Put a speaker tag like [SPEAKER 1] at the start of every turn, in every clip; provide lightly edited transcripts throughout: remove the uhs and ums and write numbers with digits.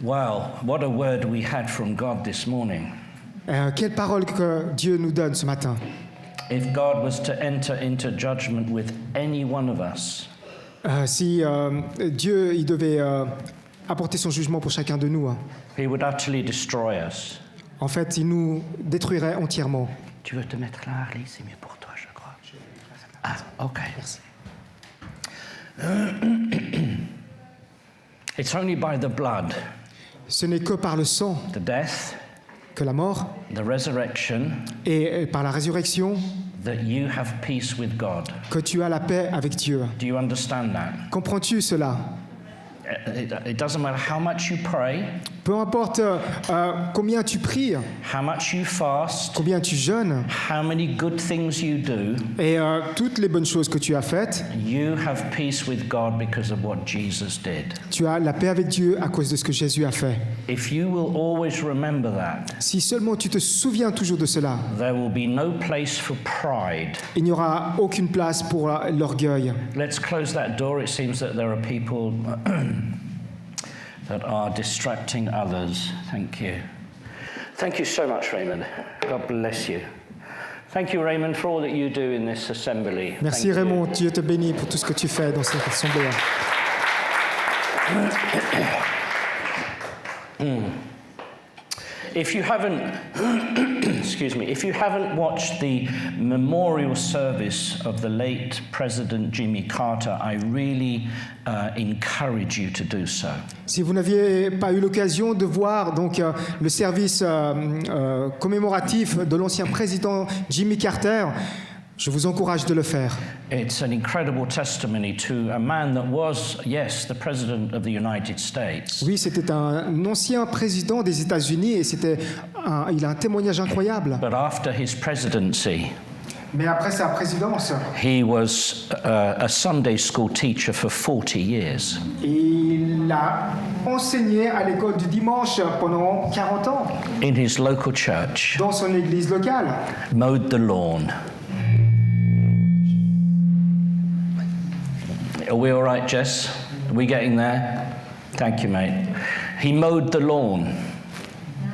[SPEAKER 1] Well, what a word we had from God this morning.
[SPEAKER 2] Quelle parole que Dieu nous donne ce matin.
[SPEAKER 1] If God was to enter into judgment with any one of us,
[SPEAKER 2] Si Dieu il devait apporter son jugement pour chacun de nous,
[SPEAKER 1] he would utterly destroy us.
[SPEAKER 2] en fait, il nous détruirait entièrement.
[SPEAKER 1] Tu veux te mettre là, Harley? C'est mieux pour toi, je crois. Ah, ok.
[SPEAKER 2] Merci.
[SPEAKER 1] It's only by the blood,
[SPEAKER 2] Ce n'est que par le sang
[SPEAKER 1] the death,
[SPEAKER 2] que la mort
[SPEAKER 1] the resurrection,
[SPEAKER 2] et par la résurrection
[SPEAKER 1] that you have peace with God.
[SPEAKER 2] que tu as la paix avec Dieu.
[SPEAKER 1] Do you understand that?
[SPEAKER 2] Comprends-tu cela?
[SPEAKER 1] It doesn't matter how much you pray,
[SPEAKER 2] Peu importe combien tu pries,
[SPEAKER 1] how much you fast,
[SPEAKER 2] combien tu jeûnes
[SPEAKER 1] how many good things you do,
[SPEAKER 2] et toutes les bonnes choses que tu as faites,
[SPEAKER 1] you have peace with God because of what Jesus did.
[SPEAKER 2] tu as la paix avec Dieu à cause de ce que Jésus a fait.
[SPEAKER 1] If you will always remember that,
[SPEAKER 2] Si seulement tu te souviens toujours de cela,
[SPEAKER 1] there will be no place for pride.
[SPEAKER 2] il n'y aura aucune place pour l'orgueil.
[SPEAKER 1] Let's close that door. It seems that there are people that are distracting others. Thank you. Thank you so much, Raymond. God bless you. Thank you, Raymond, for all that you do in this assembly.
[SPEAKER 2] Merci
[SPEAKER 1] Thank you.
[SPEAKER 2] Raymond, Dieu te bénit pour tout ce que tu fais dans cette assemblée.
[SPEAKER 1] If you haven't, excuse me, if you haven't watched the memorial service of the late President Jimmy Carter, I really encourage you to do so.
[SPEAKER 2] Si vous n'aviez pas eu l'occasion de voir donc le service commémoratif de l'ancien président Jimmy Carter, je vous encourage de le faire.
[SPEAKER 1] It's an incredible testimony to a man that was, yes, the President of the United States,
[SPEAKER 2] Oui, c'était un ancien président des États-Unis et il a un témoignage incroyable.
[SPEAKER 1] but after his presidency,
[SPEAKER 2] Mais après sa présidence,
[SPEAKER 1] he was a Sunday school teacher for 40 years.
[SPEAKER 2] il a enseigné à l'école du dimanche pendant 40 ans
[SPEAKER 1] In his local church,
[SPEAKER 2] dans son église locale.
[SPEAKER 1] mowed the lawn. Are we all right, Jess? Are we getting there? Thank you, mate. He mowed the lawn,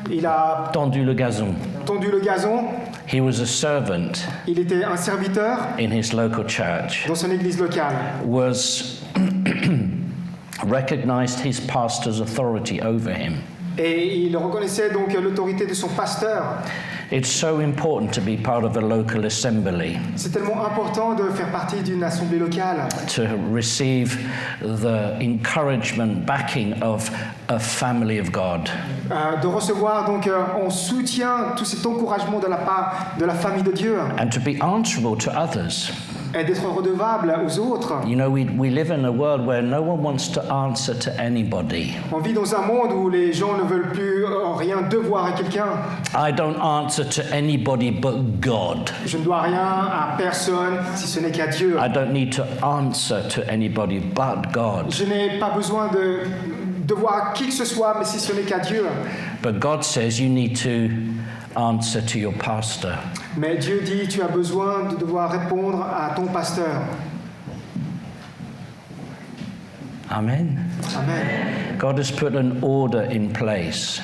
[SPEAKER 2] Il a
[SPEAKER 1] tendu le gazon.
[SPEAKER 2] tondu le gazon.
[SPEAKER 1] He was a servant
[SPEAKER 2] Il était un serviteur
[SPEAKER 1] in his local church,
[SPEAKER 2] dans son église locale.
[SPEAKER 1] was recognized his pastor's authority over him.
[SPEAKER 2] Et il reconnaissait donc l'autorité de son pasteur.
[SPEAKER 1] It's so important to be part of a local assembly,
[SPEAKER 2] C'est tellement important de faire partie d'une assemblée locale,
[SPEAKER 1] to receive the encouragement, backing of a family of God.
[SPEAKER 2] de recevoir donc en soutien tout cet encouragement de la part de la famille de Dieu
[SPEAKER 1] And to be answerable to others.
[SPEAKER 2] et d'être redevable aux autres.
[SPEAKER 1] You know, we live in a world where no one wants to answer to anybody.
[SPEAKER 2] On vit dans un monde où les gens ne veulent plus rien devoir à quelqu'un.
[SPEAKER 1] I don't answer to anybody but God.
[SPEAKER 2] Je ne dois rien à personne si ce n'est qu'à Dieu.
[SPEAKER 1] I don't need to answer to anybody but God.
[SPEAKER 2] Je n'ai pas besoin de devoir à qui que ce soit, mais si ce n'est qu'à Dieu.
[SPEAKER 1] But God says you need to answer to your pastor.
[SPEAKER 2] Mais Dieu dit, tu as besoin de devoir répondre à ton pasteur.
[SPEAKER 1] Amen.
[SPEAKER 2] Amen.
[SPEAKER 1] God has put an order in place.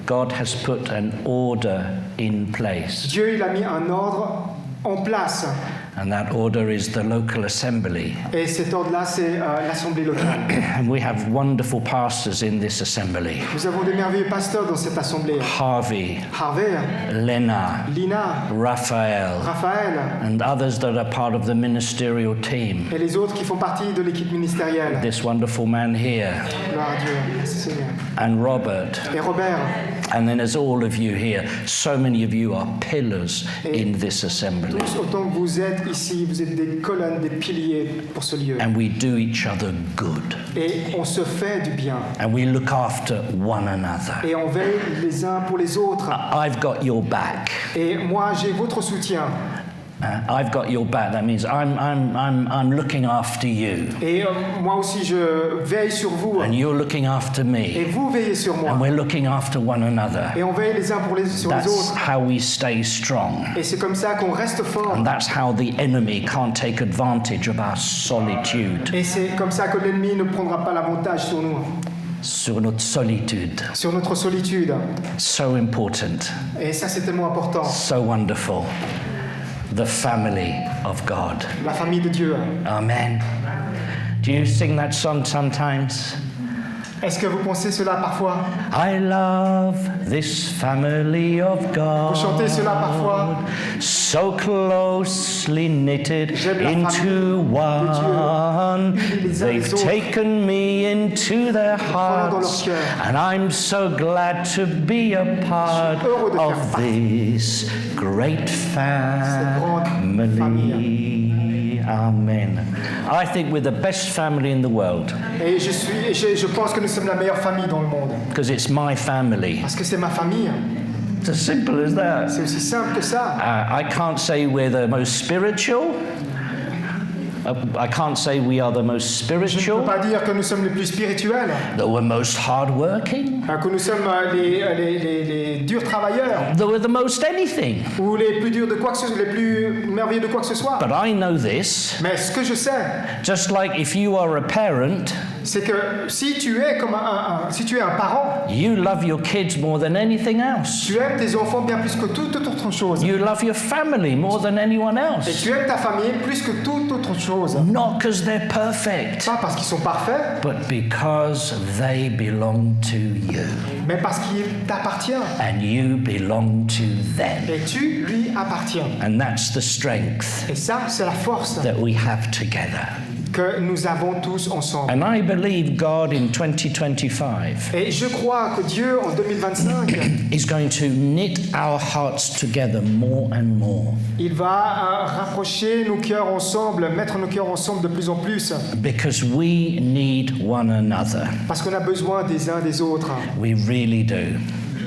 [SPEAKER 1] God has put an order in place.
[SPEAKER 2] Dieu, il a mis un ordre en place.
[SPEAKER 1] And that order is the local assembly.
[SPEAKER 2] Et cet ordre-là, c'est l'assemblée locale.
[SPEAKER 1] And we have wonderful pastors in this assembly.
[SPEAKER 2] Nous avons des merveilleux pasteurs dans cette assemblée.
[SPEAKER 1] Harvey,
[SPEAKER 2] Harvey,
[SPEAKER 1] Lena,
[SPEAKER 2] Lina,
[SPEAKER 1] Raphael,
[SPEAKER 2] Raphaël
[SPEAKER 1] and others that are part of the ministerial team.
[SPEAKER 2] et les autres qui font partie de l'équipe ministérielle.
[SPEAKER 1] This wonderful man here,
[SPEAKER 2] Gloire à Dieu. Merci Seigneur.
[SPEAKER 1] and Robert,
[SPEAKER 2] Et Robert.
[SPEAKER 1] and then there's all of you here. So many of you are pillars in this assembly.
[SPEAKER 2] Tous, autant que vous êtes ici, vous êtes des colonnes, des piliers pour ce lieu.
[SPEAKER 1] And we do each other good.
[SPEAKER 2] Et on se fait du bien.
[SPEAKER 1] And we look after one another.
[SPEAKER 2] Et on veille les uns pour les autres.
[SPEAKER 1] I've got your back.
[SPEAKER 2] Et moi, j'ai votre soutien.
[SPEAKER 1] I've got your back. That means I'm looking after you.
[SPEAKER 2] Et moi aussi, je veille sur vous.
[SPEAKER 1] And you're looking after
[SPEAKER 2] Et
[SPEAKER 1] me.
[SPEAKER 2] vous veillez sur moi.
[SPEAKER 1] And we're looking after one another.
[SPEAKER 2] Et on veille les uns sur les
[SPEAKER 1] That's
[SPEAKER 2] autres.
[SPEAKER 1] how we stay strong.
[SPEAKER 2] Et c'est comme ça qu'on reste fort.
[SPEAKER 1] And that's how the enemy can't take advantage of our solitude.
[SPEAKER 2] Et c'est comme ça que l'ennemi ne prendra pas l'avantage sur nous.
[SPEAKER 1] sur notre solitude.
[SPEAKER 2] sur notre solitude.
[SPEAKER 1] So important,
[SPEAKER 2] Et ça, c'est tellement important.
[SPEAKER 1] so wonderful. The family of God.
[SPEAKER 2] La famille de Dieu.
[SPEAKER 1] Amen. Do you sing that song sometimes?
[SPEAKER 2] Est-ce que vous pensez cela parfois?
[SPEAKER 1] I love this family of God.
[SPEAKER 2] Vous chantez cela parfois?
[SPEAKER 1] So closely knitted
[SPEAKER 2] J'aime la
[SPEAKER 1] into one.
[SPEAKER 2] Unis les uns
[SPEAKER 1] They've
[SPEAKER 2] les autres.
[SPEAKER 1] taken me into their
[SPEAKER 2] Prenant dans leur
[SPEAKER 1] hearts.
[SPEAKER 2] cœur.
[SPEAKER 1] And I'm so glad to be a part
[SPEAKER 2] Je suis heureux de faire
[SPEAKER 1] of
[SPEAKER 2] partie
[SPEAKER 1] this great
[SPEAKER 2] grande
[SPEAKER 1] family. Amen. I think we're the best family in the world
[SPEAKER 2] Et je pense que nous sommes la meilleure famille dans le monde.
[SPEAKER 1] because it's my family.
[SPEAKER 2] Parce que c'est ma famille.
[SPEAKER 1] It's as simple as that.
[SPEAKER 2] C'est aussi simple que ça.
[SPEAKER 1] I can't say we're the most spiritual. I can't say we are the most
[SPEAKER 2] Je ne peux
[SPEAKER 1] spiritual,
[SPEAKER 2] pas dire que nous sommes les plus spirituels,
[SPEAKER 1] that we're most hardworking,
[SPEAKER 2] que nous sommes les durs travailleurs,
[SPEAKER 1] that we're the most anything.
[SPEAKER 2] ou les plus durs de quoi que ce soit, les plus merveilleux de quoi que ce soit.
[SPEAKER 1] But I know this,
[SPEAKER 2] Mais ce que je sais,
[SPEAKER 1] just like if you are a parent,
[SPEAKER 2] c'est que si tu es comme si tu es un parent,
[SPEAKER 1] you love your kids more than anything else.
[SPEAKER 2] tu aimes tes enfants bien plus que toute autre chose.
[SPEAKER 1] You love your family more than anyone
[SPEAKER 2] Et
[SPEAKER 1] else.
[SPEAKER 2] tu aimes ta famille plus que toute autre chose.
[SPEAKER 1] Not because they're perfect,
[SPEAKER 2] Pas parce qu'ils sont parfaits,
[SPEAKER 1] but because they belong to you
[SPEAKER 2] mais parce qu'ils t'appartiennent.
[SPEAKER 1] and you belong to them.
[SPEAKER 2] Et tu lui appartiens.
[SPEAKER 1] And that's the strength
[SPEAKER 2] Et ça, c'est la force
[SPEAKER 1] that we have together.
[SPEAKER 2] que nous avons tous ensemble.
[SPEAKER 1] And I believe God in 2025
[SPEAKER 2] Et je crois que Dieu, en 2025,
[SPEAKER 1] is going to knit our hearts together more and more
[SPEAKER 2] il va rapprocher nos cœurs ensemble, mettre nos cœurs ensemble de plus en plus,
[SPEAKER 1] because we need one another.
[SPEAKER 2] parce qu'on a besoin des uns des autres.
[SPEAKER 1] We really do.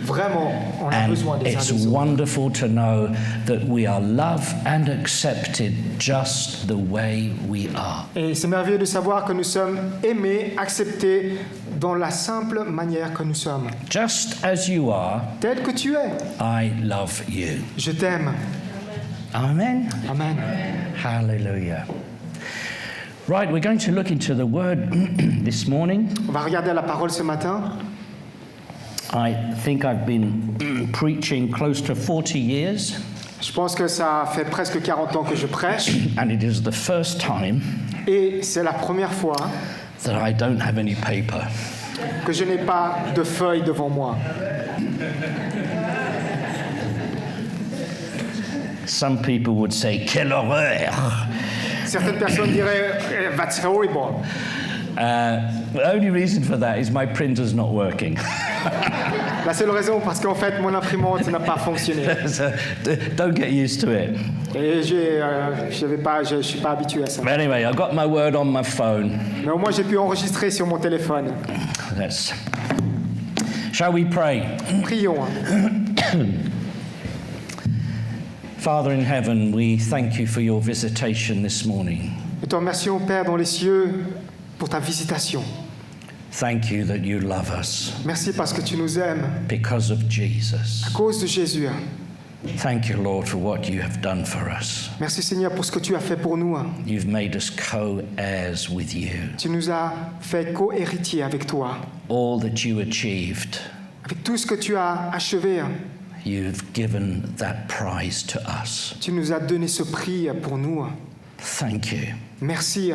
[SPEAKER 2] Vraiment, on a
[SPEAKER 1] And
[SPEAKER 2] besoin des uns
[SPEAKER 1] it's
[SPEAKER 2] des autres.
[SPEAKER 1] wonderful to know that we are loved and accepted just the way we are.
[SPEAKER 2] Et c'est merveilleux de savoir que nous sommes aimés, acceptés dans la simple manière que nous sommes.
[SPEAKER 1] Just as you are,
[SPEAKER 2] Tel que tu es,
[SPEAKER 1] I love you.
[SPEAKER 2] je t'aime.
[SPEAKER 1] Amen.
[SPEAKER 2] Amen.
[SPEAKER 1] Hallelujah. Right, we're going to look into the word this morning.
[SPEAKER 2] On va regarder la parole ce matin.
[SPEAKER 1] I think I've been preaching close to 40 years,
[SPEAKER 2] Je pense que ça fait presque 40 ans que je prêche.
[SPEAKER 1] and it is the first time
[SPEAKER 2] Et c'est la première fois
[SPEAKER 1] that I don't have any paper.
[SPEAKER 2] que je n'ai pas de feuilles devant moi.
[SPEAKER 1] Some people would say, quelle horreur!
[SPEAKER 2] Certaines personnes diraient That's horrible.
[SPEAKER 1] The only reason for that is my printer's not working.
[SPEAKER 2] La seule raison, parce qu'en fait, mon imprimante n'a pas fonctionné.
[SPEAKER 1] So, don't get used to it.
[SPEAKER 2] Et je suis pas habitué à ça.
[SPEAKER 1] But anyway, I got my word on my phone.
[SPEAKER 2] Mais au moins, j'ai pu enregistrer sur mon téléphone.
[SPEAKER 1] Shall we pray?
[SPEAKER 2] Prions.
[SPEAKER 1] Father in heaven, we thank you for your visitation this morning.
[SPEAKER 2] Nous te remercions, Père, dans les cieux, pour ta visitation.
[SPEAKER 1] Thank you that you love us
[SPEAKER 2] Merci parce que tu nous aimes
[SPEAKER 1] because of Jesus.
[SPEAKER 2] à cause de Jésus.
[SPEAKER 1] Thank you, Lord, for what you have done for us.
[SPEAKER 2] Merci, Seigneur, pour ce que tu as fait pour nous.
[SPEAKER 1] You've made us co-heirs with you.
[SPEAKER 2] Tu nous as fait co-héritiers avec toi.
[SPEAKER 1] All that you achieved,
[SPEAKER 2] Avec tout ce que tu as achevé,
[SPEAKER 1] you've given that prize to us.
[SPEAKER 2] tu nous as donné ce prix pour nous.
[SPEAKER 1] Thank you.
[SPEAKER 2] Merci.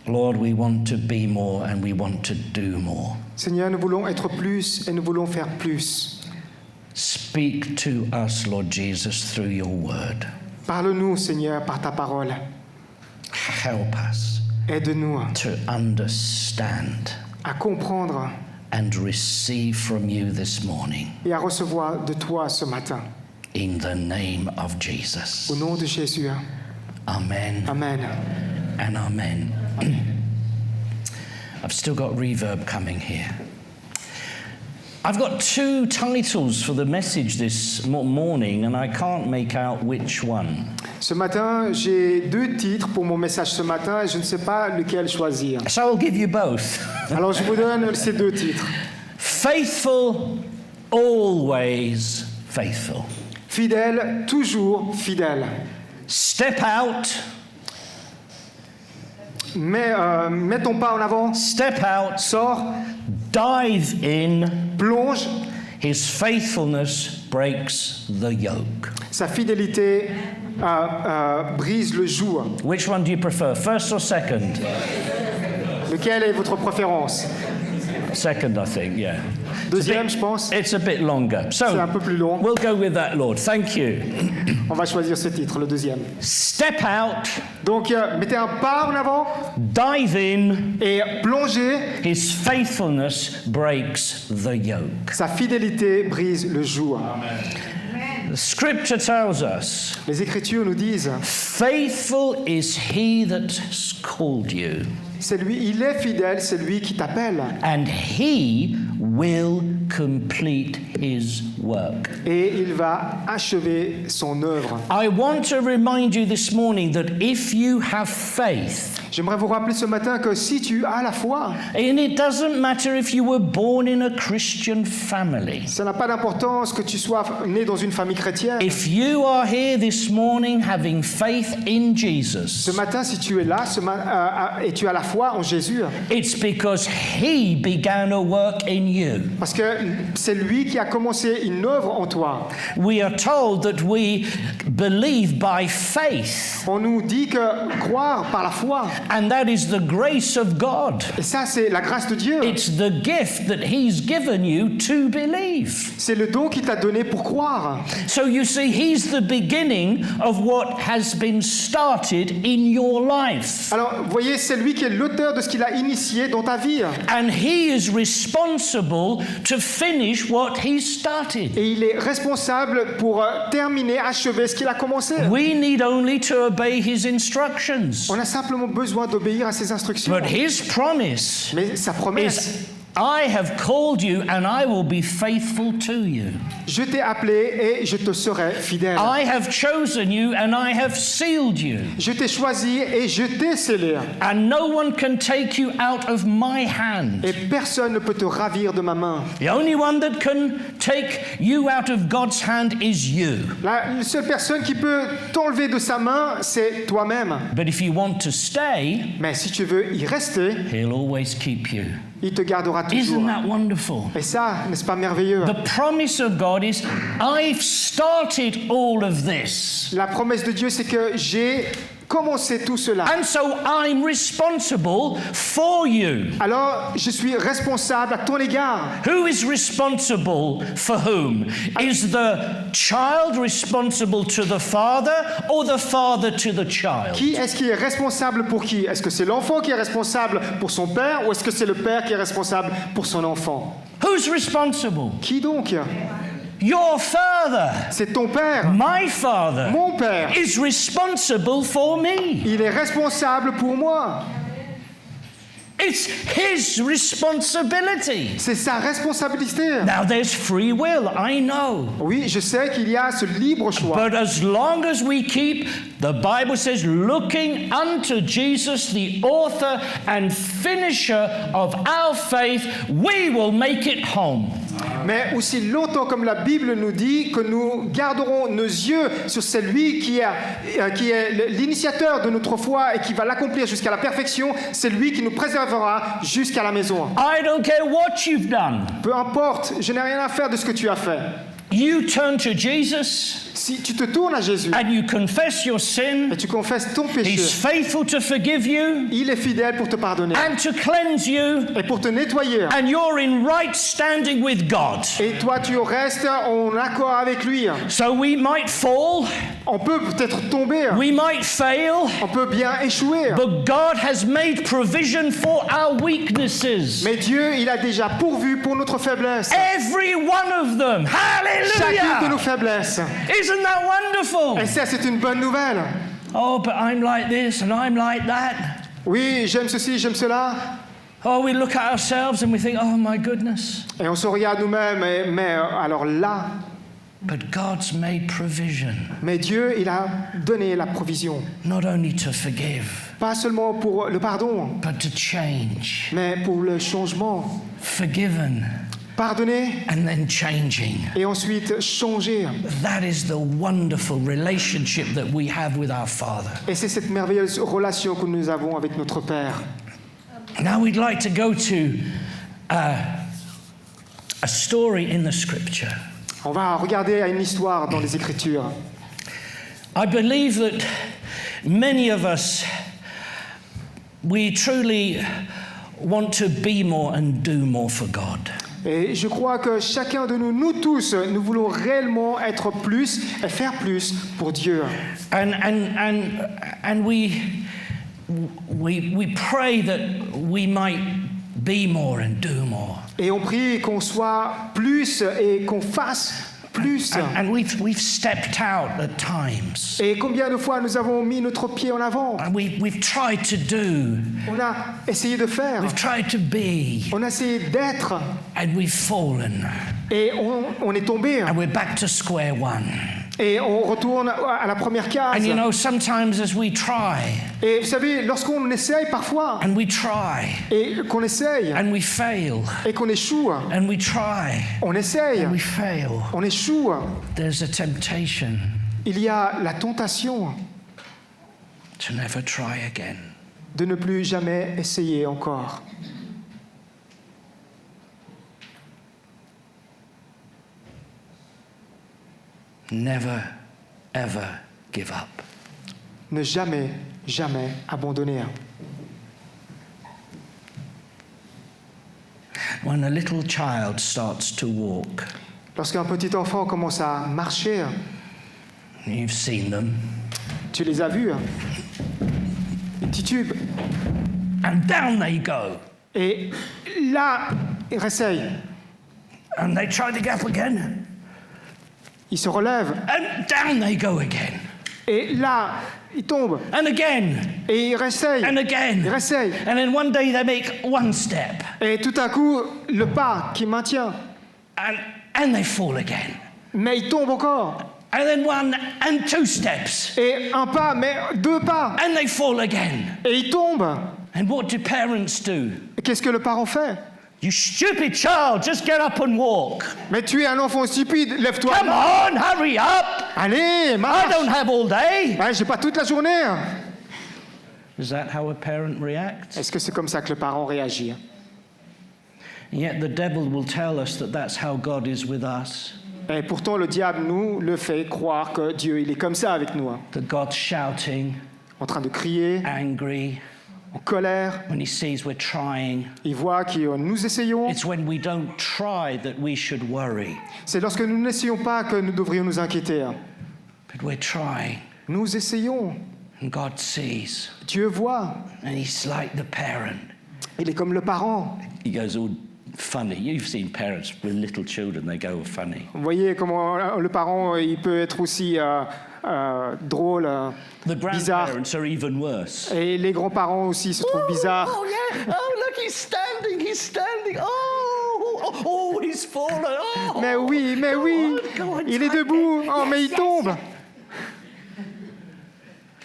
[SPEAKER 1] Lord, we want to be more and we want to do more.
[SPEAKER 2] Seigneur, nous voulons être plus et nous voulons faire plus.
[SPEAKER 1] Speak to us, Lord Jesus, through your word.
[SPEAKER 2] Parle-nous, Seigneur, par ta parole.
[SPEAKER 1] Help us
[SPEAKER 2] Aide-nous
[SPEAKER 1] to understand
[SPEAKER 2] à comprendre
[SPEAKER 1] and receive from you this morning.
[SPEAKER 2] et à recevoir de toi ce matin.
[SPEAKER 1] In the name of Jesus.
[SPEAKER 2] Au nom de Jésus.
[SPEAKER 1] Amen
[SPEAKER 2] Amen.
[SPEAKER 1] and amen. I've still got reverb coming here. I've got two titles for the message this morning and I can't make out which one.
[SPEAKER 2] Ce matin, j'ai 2 titres pour mon message ce matin et je ne sais pas lequel choisir.
[SPEAKER 1] So I'll give you both.
[SPEAKER 2] Alors je vous donne ces 2 titres.
[SPEAKER 1] Faithful, always faithful.
[SPEAKER 2] Fidèle, toujours fidèle.
[SPEAKER 1] Step out,
[SPEAKER 2] Mais mets ton pas en avant,
[SPEAKER 1] step out,
[SPEAKER 2] sors,
[SPEAKER 1] Dive in.
[SPEAKER 2] plonge,
[SPEAKER 1] His faithfulness breaks the yoke.
[SPEAKER 2] sa fidélité brise le joug.
[SPEAKER 1] Which one do you prefer, first or second?
[SPEAKER 2] Lequel est votre préférence?
[SPEAKER 1] Second, I think, yeah.
[SPEAKER 2] Deuxième, je pense.
[SPEAKER 1] It's a bit longer.
[SPEAKER 2] C'est un
[SPEAKER 1] So,
[SPEAKER 2] peu plus long.
[SPEAKER 1] we'll go with that, Lord. Thank you.
[SPEAKER 2] On va choisir ce titre, le deuxième.
[SPEAKER 1] Step out,
[SPEAKER 2] Donc, mettez un pas en avant
[SPEAKER 1] dive in.
[SPEAKER 2] et plongez.
[SPEAKER 1] His faithfulness breaks the yoke.
[SPEAKER 2] Sa fidélité brise le joug.
[SPEAKER 1] The scripture tells us,
[SPEAKER 2] Les Écritures nous disent,
[SPEAKER 1] faithful is he that's called you,
[SPEAKER 2] c'est lui, il est fidèle, c'est lui qui t'appelle.
[SPEAKER 1] and he will complete his work.
[SPEAKER 2] Et il va achever son œuvre.
[SPEAKER 1] I want to remind you this morning that if you have faith,
[SPEAKER 2] J'aimerais vous rappeler ce matin que si tu as la foi,
[SPEAKER 1] and it doesn't matter if you were born in a Christian family,
[SPEAKER 2] ça n'a pas d'importance que tu sois né dans une famille chrétienne.
[SPEAKER 1] if you are here this morning having faith in
[SPEAKER 2] Ce
[SPEAKER 1] Jesus,
[SPEAKER 2] matin, si tu es là et tu as la foi en Jésus,
[SPEAKER 1] it's because he began a work in you.
[SPEAKER 2] parce que c'est lui qui a commencé une œuvre en toi.
[SPEAKER 1] We are told that we believe by faith,
[SPEAKER 2] On nous dit que croire par la foi,
[SPEAKER 1] and that is the grace of God.
[SPEAKER 2] et ça c'est la grâce de Dieu.
[SPEAKER 1] It's the gift that he's given you to believe.
[SPEAKER 2] C'est le don qu'il t'a donné pour croire.
[SPEAKER 1] So you see, he's the beginning of what has been started in your life.
[SPEAKER 2] Alors, vous voyez, c'est lui qui est l'auteur de ce qu'il a initié dans ta vie.
[SPEAKER 1] And he is responsible to finish what he started.
[SPEAKER 2] Et il est responsable pour terminer, achever ce qu'il a commencé.
[SPEAKER 1] We need only to obey his instructions.
[SPEAKER 2] On a simplement besoin d'obéir à ses instructions.
[SPEAKER 1] But his promise
[SPEAKER 2] Mais sa promesse,
[SPEAKER 1] is, I have called you and I will be faithful to you.
[SPEAKER 2] je t'ai appelé et je te serai fidèle.
[SPEAKER 1] I have chosen you and I have sealed you.
[SPEAKER 2] Je t'ai choisi et je t'ai scellé.
[SPEAKER 1] And no one can take you out of my hand.
[SPEAKER 2] Et personne ne peut te ravir de ma main.
[SPEAKER 1] The only one that can take you out of God's hand is you.
[SPEAKER 2] La seule personne qui peut t'enlever de sa main, c'est toi-même.
[SPEAKER 1] But if you want to stay,
[SPEAKER 2] Mais si tu veux y rester,
[SPEAKER 1] he'll always keep you.
[SPEAKER 2] il te gardera toujours.
[SPEAKER 1] Isn't that wonderful?
[SPEAKER 2] Et ça, n'est-ce pas merveilleux?
[SPEAKER 1] The promise of God is, I've started all of this.
[SPEAKER 2] La promesse de Dieu, c'est que j'ai commencé tout cela.
[SPEAKER 1] And so I'm responsible for you.
[SPEAKER 2] Alors, je suis responsable à ton égard.
[SPEAKER 1] Who is responsible for whom? Is the child responsible to the father or the father to the child?
[SPEAKER 2] Qui est-ce qui est responsable pour qui? Est-ce que c'est l'enfant qui est responsable pour son père ou est-ce que c'est le père qui est responsable pour son enfant?
[SPEAKER 1] Who's responsible?
[SPEAKER 2] Qui donc?
[SPEAKER 1] Your father.
[SPEAKER 2] C'est ton père.
[SPEAKER 1] My father
[SPEAKER 2] Mon père.
[SPEAKER 1] is responsible for me.
[SPEAKER 2] Il est responsable pour moi.
[SPEAKER 1] It's his responsibility.
[SPEAKER 2] C'est sa responsabilité.
[SPEAKER 1] Now there's free will, I know.
[SPEAKER 2] Oui, je sais qu'il y a ce libre choix.
[SPEAKER 1] But as long as we keep, the Bible says, looking unto Jesus, the author and finisher of our faith, we will make it home.
[SPEAKER 2] Mais aussi longtemps, comme la Bible nous dit, que nous garderons nos yeux sur celui qui est l'initiateur de notre foi et qui va l'accomplir jusqu'à la perfection, c'est lui qui nous préservera jusqu'à la maison.
[SPEAKER 1] I don't care what you've done.
[SPEAKER 2] Peu importe, je n'ai rien à faire de ce que tu as fait.
[SPEAKER 1] You turn to Jesus
[SPEAKER 2] Si tu te tournes à Jésus
[SPEAKER 1] and you confess your sin.
[SPEAKER 2] et tu confesses ton péché,
[SPEAKER 1] He's faithful to forgive you
[SPEAKER 2] il est fidèle pour te pardonner
[SPEAKER 1] and to cleanse you,
[SPEAKER 2] et pour te nettoyer.
[SPEAKER 1] and you're in right standing with God.
[SPEAKER 2] Et toi, tu restes en accord avec lui.
[SPEAKER 1] So we might fall,
[SPEAKER 2] On peut peut-être tomber,
[SPEAKER 1] we might fail,
[SPEAKER 2] on peut bien échouer.
[SPEAKER 1] but God has made provision for our weaknesses.
[SPEAKER 2] Mais Dieu, il a déjà pourvu pour notre faiblesse.
[SPEAKER 1] Every one of them.
[SPEAKER 2] Chacune de nos
[SPEAKER 1] Hallelujah!
[SPEAKER 2] faiblesses.
[SPEAKER 1] Isn't that wonderful?
[SPEAKER 2] Et ça, c'est une bonne nouvelle.
[SPEAKER 1] Oh, but I'm like this and I'm like that.
[SPEAKER 2] Oui, j'aime ceci, j'aime cela.
[SPEAKER 1] Oh, we look at ourselves and we think, oh my goodness.
[SPEAKER 2] Et on se regarde nous-mêmes, mais alors là,
[SPEAKER 1] But God's made provision,
[SPEAKER 2] mais Dieu, il a donné la provision.
[SPEAKER 1] not only to forgive,
[SPEAKER 2] Pas seulement pour le pardon,
[SPEAKER 1] but to change.
[SPEAKER 2] mais pour le changement.
[SPEAKER 1] Forgiven
[SPEAKER 2] Pardonner
[SPEAKER 1] and then changing.
[SPEAKER 2] et ensuite changer.
[SPEAKER 1] That is the wonderful relationship that we have with our Father.
[SPEAKER 2] Et c'est cette merveilleuse relation que nous avons avec notre Père.
[SPEAKER 1] Now we'd like to go to a story in the scripture.
[SPEAKER 2] On va regarder à une histoire dans les Écritures.
[SPEAKER 1] I believe that many of us, we truly want to be more and do more for God.
[SPEAKER 2] Et je crois que chacun de nous, nous tous, nous voulons réellement être plus et faire plus pour Dieu.
[SPEAKER 1] And we pray that we might be more and do more.
[SPEAKER 2] Et on prie qu'on soit plus et qu'on fasse plus.
[SPEAKER 1] And we've stepped out at times.
[SPEAKER 2] Et combien de fois nous avons mis notre pied en avant?
[SPEAKER 1] And we've tried to do.
[SPEAKER 2] On a essayé de faire.
[SPEAKER 1] We've tried to be.
[SPEAKER 2] On a essayé d'être.
[SPEAKER 1] And we've fallen.
[SPEAKER 2] Et on est tombé.
[SPEAKER 1] And we're back to square one.
[SPEAKER 2] Et on retourne à la première case.
[SPEAKER 1] And you know, sometimes as we try.
[SPEAKER 2] Et vous savez, lorsqu'on essaye parfois.
[SPEAKER 1] And we try.
[SPEAKER 2] Et qu'on essaye.
[SPEAKER 1] And we fail.
[SPEAKER 2] Et qu'on échoue.
[SPEAKER 1] And we try.
[SPEAKER 2] On essaye.
[SPEAKER 1] And we fail.
[SPEAKER 2] On échoue.
[SPEAKER 1] There's a temptation.
[SPEAKER 2] Il y a la tentation.
[SPEAKER 1] To never try again.
[SPEAKER 2] De ne plus jamais essayer encore.
[SPEAKER 1] Never, ever give up.
[SPEAKER 2] Ne jamais, jamais abandonner.
[SPEAKER 1] When a little child starts to walk,
[SPEAKER 2] lorsqu'un petit enfant commence à marcher,
[SPEAKER 1] you've seen them,
[SPEAKER 2] tu les as vus, ils titubent.
[SPEAKER 1] And down they go.
[SPEAKER 2] Et là, ils réessayent.
[SPEAKER 1] And they try to get up again.
[SPEAKER 2] Ils se relèvent.
[SPEAKER 1] And down they go again.
[SPEAKER 2] Et là, ils tombent.
[SPEAKER 1] And again.
[SPEAKER 2] Et ils réessayent.
[SPEAKER 1] And again.
[SPEAKER 2] Ils réessayent.
[SPEAKER 1] And then one day they make one step.
[SPEAKER 2] Et tout à coup, le pas qui maintient.
[SPEAKER 1] And they fall again.
[SPEAKER 2] Mais ils tombent encore.
[SPEAKER 1] And then one and two steps.
[SPEAKER 2] Et un pas, mais deux pas.
[SPEAKER 1] And they fall again.
[SPEAKER 2] Et ils tombent.
[SPEAKER 1] And what do parents do?
[SPEAKER 2] Et qu'est-ce que le parent fait?
[SPEAKER 1] You stupid child, just get up and walk.
[SPEAKER 2] Mais tu es un enfant stupide, lève-toi.
[SPEAKER 1] Come on, hurry up.
[SPEAKER 2] Allez, marche.
[SPEAKER 1] I don't have all day.
[SPEAKER 2] Ouais, j'ai pas toute la journée.
[SPEAKER 1] Is that how a parent reacts?
[SPEAKER 2] Est-ce que c'est comme ça que le parent réagit?
[SPEAKER 1] And yet the devil will tell us that that's how God is with us.
[SPEAKER 2] Et pourtant, le diable nous le fait croire que Dieu, il est comme ça avec nous.
[SPEAKER 1] That God's shouting,
[SPEAKER 2] En train de crier,
[SPEAKER 1] angry,
[SPEAKER 2] en colère.
[SPEAKER 1] when he sees we're trying.
[SPEAKER 2] Il voit que nous essayons.
[SPEAKER 1] It's when we don't try that we should worry.
[SPEAKER 2] C'est lorsque nous n'essayons pas que nous devrions nous inquiéter.
[SPEAKER 1] But we're trying.
[SPEAKER 2] Nous essayons.
[SPEAKER 1] And God sees.
[SPEAKER 2] Dieu voit.
[SPEAKER 1] And he's like the parent.
[SPEAKER 2] Il est comme le parent.
[SPEAKER 1] He goes all funny. You've seen parents with little children, they go all funny.
[SPEAKER 2] Vous voyez comment le parent, il peut être aussi drôle,
[SPEAKER 1] The
[SPEAKER 2] bizarre.
[SPEAKER 1] grandparents are even worse.
[SPEAKER 2] Et les grands-parents aussi se trouvent bizarres.
[SPEAKER 1] Oh yeah! Oh look, he's standing. Oh, he's fallen. Oh.
[SPEAKER 2] Mais oui,
[SPEAKER 1] Go on,
[SPEAKER 2] il est
[SPEAKER 1] try
[SPEAKER 2] debout.
[SPEAKER 1] it.
[SPEAKER 2] Oh, mais il tombe.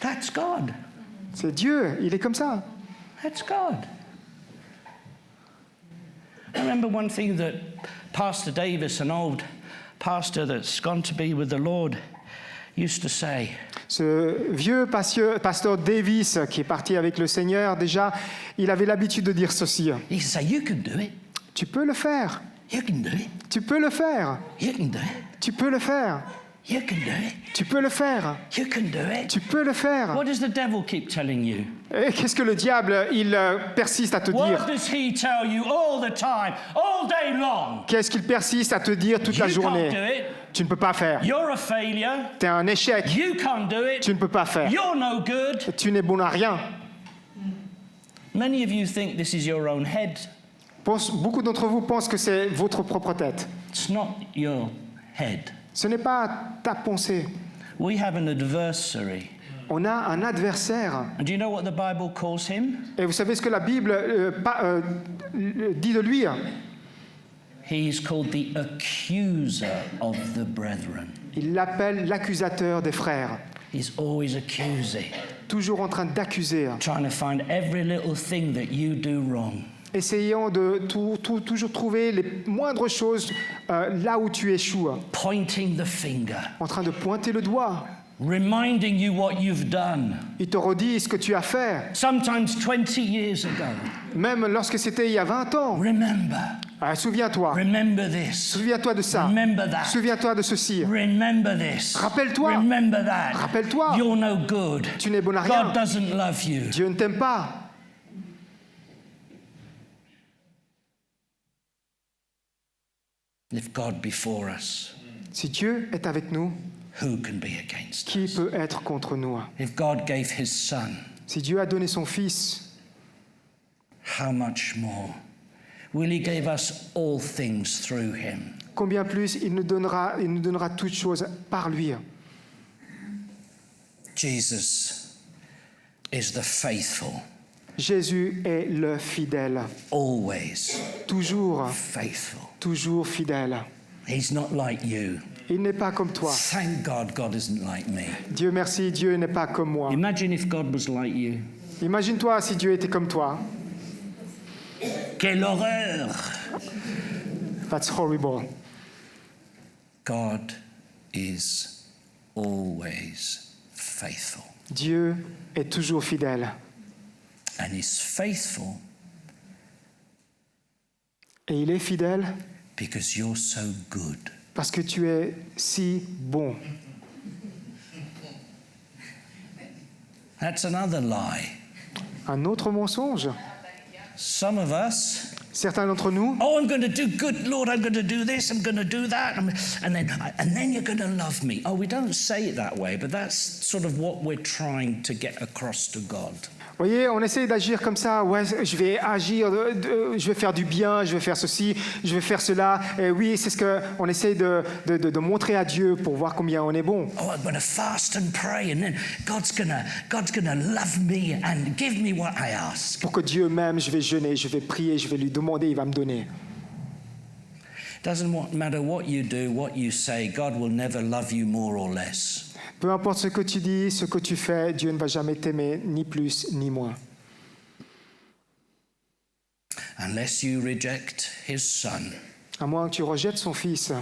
[SPEAKER 1] That's God.
[SPEAKER 2] C'est Dieu, il est comme ça.
[SPEAKER 1] That's God. I remember one thing that Pastor Davis, an old pastor that's gone to be with the Lord, used to say.
[SPEAKER 2] Ce vieux pasteur Davis, qui est parti avec le Seigneur, déjà, il avait l'habitude de dire ceci.
[SPEAKER 1] He used to say, "You can do it.
[SPEAKER 2] Tu peux le faire.
[SPEAKER 1] You can do it.
[SPEAKER 2] Tu peux le faire.
[SPEAKER 1] You can do it.
[SPEAKER 2] Tu peux le faire.
[SPEAKER 1] You can do it.
[SPEAKER 2] Tu peux le faire.
[SPEAKER 1] You can do it."
[SPEAKER 2] Tu peux le faire.
[SPEAKER 1] What does the devil keep telling you?
[SPEAKER 2] Et qu'est-ce que le diable, il persiste à te
[SPEAKER 1] What
[SPEAKER 2] dire?
[SPEAKER 1] does he tell you all the time, all day long?
[SPEAKER 2] Qu'est-ce qu'il persiste à te dire toute la
[SPEAKER 1] You can't do
[SPEAKER 2] journée?
[SPEAKER 1] it.
[SPEAKER 2] Tu ne peux pas faire.
[SPEAKER 1] You're a failure.
[SPEAKER 2] Tu es un échec.
[SPEAKER 1] You can't do it.
[SPEAKER 2] Tu ne peux pas faire.
[SPEAKER 1] You're no good.
[SPEAKER 2] Tu n'es bon à rien.
[SPEAKER 1] Many of you think this is your own head.
[SPEAKER 2] Beaucoup d'entre vous pensent que c'est votre propre tête.
[SPEAKER 1] It's not your head.
[SPEAKER 2] Ce n'est pas ta pensée.
[SPEAKER 1] We have an adversary.
[SPEAKER 2] On a un adversaire.
[SPEAKER 1] And do you know what the Bible calls him?
[SPEAKER 2] Et vous savez ce que la Bible dit de lui?
[SPEAKER 1] He's called the accuser of the brethren.
[SPEAKER 2] Il l'appelle l'accusateur des frères.
[SPEAKER 1] He's always accusing,
[SPEAKER 2] Toujours en train d'accuser.
[SPEAKER 1] trying to find every little thing that you do wrong.
[SPEAKER 2] Essayant de toujours trouver les moindres choses là où tu échoues.
[SPEAKER 1] Pointing the finger.
[SPEAKER 2] En train de pointer le doigt.
[SPEAKER 1] reminding you what you've done.
[SPEAKER 2] Il te redit ce que tu as fait,
[SPEAKER 1] Sometimes 20 years ago.
[SPEAKER 2] même lorsque c'était il y a 20 ans.
[SPEAKER 1] Remember.
[SPEAKER 2] Souviens-toi.
[SPEAKER 1] Remember this.
[SPEAKER 2] Souviens-toi de ça.
[SPEAKER 1] Remember that.
[SPEAKER 2] Souviens-toi de ceci.
[SPEAKER 1] Remember this.
[SPEAKER 2] Rappelle-toi.
[SPEAKER 1] Remember that.
[SPEAKER 2] Rappelle-toi.
[SPEAKER 1] You're no good.
[SPEAKER 2] Tu n'es bon à rien.
[SPEAKER 1] God doesn't love you.
[SPEAKER 2] Dieu ne t'aime pas.
[SPEAKER 1] If God be for us,
[SPEAKER 2] Si Dieu est avec nous,
[SPEAKER 1] who can be against
[SPEAKER 2] qui
[SPEAKER 1] us?
[SPEAKER 2] peut être contre nous?
[SPEAKER 1] If God gave his son,
[SPEAKER 2] Si Dieu a donné son Fils,
[SPEAKER 1] how much more will he give us all things through him?
[SPEAKER 2] combien plus il nous donnera toutes choses par lui.
[SPEAKER 1] Jesus is the faithful,
[SPEAKER 2] Jésus est le fidèle,
[SPEAKER 1] always
[SPEAKER 2] toujours,
[SPEAKER 1] faithful.
[SPEAKER 2] toujours fidèle.
[SPEAKER 1] He's not like you.
[SPEAKER 2] Il n'est pas comme toi.
[SPEAKER 1] Thank God God isn't like me.
[SPEAKER 2] Dieu merci, Dieu n'est pas comme moi.
[SPEAKER 1] Imagine if God was like you.
[SPEAKER 2] Imagine-toi si Dieu était comme toi.
[SPEAKER 1] Quelle horreur!
[SPEAKER 2] That's horrible.
[SPEAKER 1] God is always faithful.
[SPEAKER 2] Dieu est toujours fidèle.
[SPEAKER 1] And he's faithful
[SPEAKER 2] Et il est fidèle
[SPEAKER 1] because you're so good.
[SPEAKER 2] parce que tu es si bon.
[SPEAKER 1] That's another lie.
[SPEAKER 2] Un autre mensonge.
[SPEAKER 1] Some of us,
[SPEAKER 2] Certains d'entre nous,
[SPEAKER 1] oh, I'm going to do good, Lord, I'm going to do this, I'm going to do that, and then you're going to love me. Oh, we don't say it that way, but that's sort of what we're trying to get across to God.
[SPEAKER 2] vous voyez, on essaie d'agir comme ça. Ouais, je vais agir, je vais faire du bien, je vais faire ceci, je vais faire cela. Et oui, c'est ce qu'on essaie de montrer à Dieu pour voir combien on est bon.
[SPEAKER 1] Oh, I'm going to fast and pray, and then God's gonna love me and give me what I ask.
[SPEAKER 2] Pour que Dieu m'aime, je vais jeûner, je vais prier, je vais lui demander, il va me donner.
[SPEAKER 1] Doesn't matter what you do, what you say, God will never love you more or less.
[SPEAKER 2] Peu importe ce que tu dis, ce que tu fais, Dieu ne va jamais t'aimer, ni plus ni moins.
[SPEAKER 1] Unless you reject his son.
[SPEAKER 2] À moins que tu rejettes son Fils.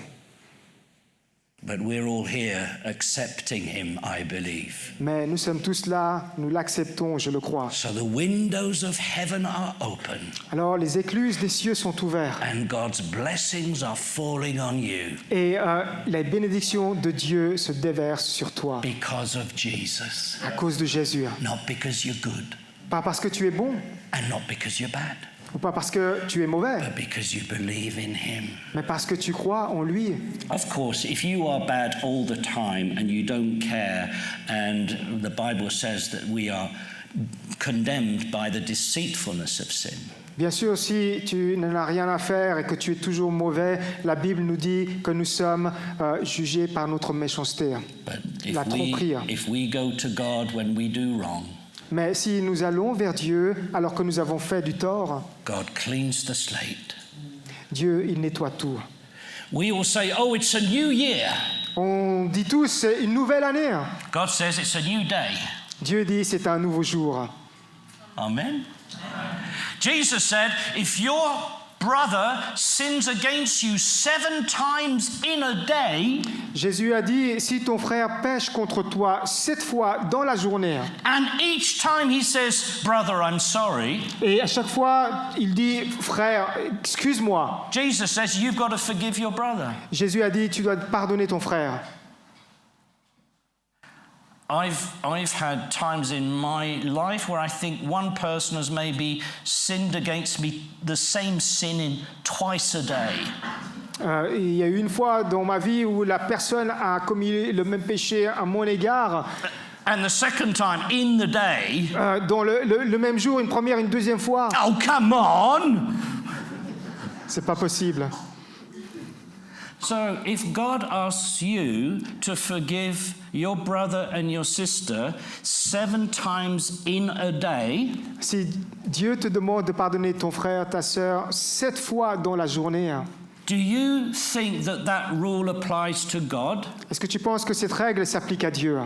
[SPEAKER 1] But we're all here accepting him, I believe.
[SPEAKER 2] Mais nous sommes tous là, nous l'acceptons, je le crois.
[SPEAKER 1] So the windows of heaven are open
[SPEAKER 2] Alors les écluses des cieux sont ouvertes
[SPEAKER 1] and God's blessings are falling on you
[SPEAKER 2] et les bénédictions de Dieu se déversent sur toi
[SPEAKER 1] because of Jesus.
[SPEAKER 2] à cause de Jésus.
[SPEAKER 1] Not because you're good
[SPEAKER 2] Pas parce que tu es bon
[SPEAKER 1] and not because you're bad,
[SPEAKER 2] ou pas parce que tu es mauvais,
[SPEAKER 1] but because you believe in him.
[SPEAKER 2] mais parce que tu crois en lui.
[SPEAKER 1] Of course, if you are bad all the time and you don't care, and the Bible says that we are condemned by the deceitfulness of sin,
[SPEAKER 2] Bien sûr, si tu n'en as rien à faire et que tu es toujours mauvais, la Bible nous dit que nous sommes jugés par notre méchanceté,
[SPEAKER 1] but
[SPEAKER 2] la tromperie.
[SPEAKER 1] if we go to God when we do wrong,
[SPEAKER 2] Mais si nous allons vers Dieu alors que nous avons fait du tort,
[SPEAKER 1] God cleans the slate.
[SPEAKER 2] Dieu, il nettoie tout.
[SPEAKER 1] We all say, oh, it's a new year.
[SPEAKER 2] On dit tous, c'est une nouvelle année.
[SPEAKER 1] God says it's a new day.
[SPEAKER 2] Dieu dit, c'est un nouveau jour.
[SPEAKER 1] Amen. Jesus said, if your brother sins against you 7 times in a day,
[SPEAKER 2] Jésus a dit, si ton frère pêche contre toi 7 fois dans la journée,
[SPEAKER 1] and each time he says, brother, I'm sorry,
[SPEAKER 2] et à chaque fois il dit, frère, excuse-moi,
[SPEAKER 1] Jesus says, you've got to forgive your brother.
[SPEAKER 2] Jésus a dit, tu dois pardonner ton frère.
[SPEAKER 1] I've had times in my life where I think one person has maybe sinned against me the same sin in twice a day.
[SPEAKER 2] Il y a eu une fois dans ma vie où la personne a commis le même péché à mon égard.
[SPEAKER 1] And the second time in the day,
[SPEAKER 2] Dans le même jour, une première, une deuxième fois.
[SPEAKER 1] oh, come on!
[SPEAKER 2] C'est pas possible.
[SPEAKER 1] So if God asks you to forgive your brother and your sister 7 times in a day,
[SPEAKER 2] Si Dieu te demande de pardonner ton frère, ta sœur, 7 fois dans la journée,
[SPEAKER 1] do you think that that rule applies to God?
[SPEAKER 2] est-ce que tu penses que cette règle s'applique à Dieu?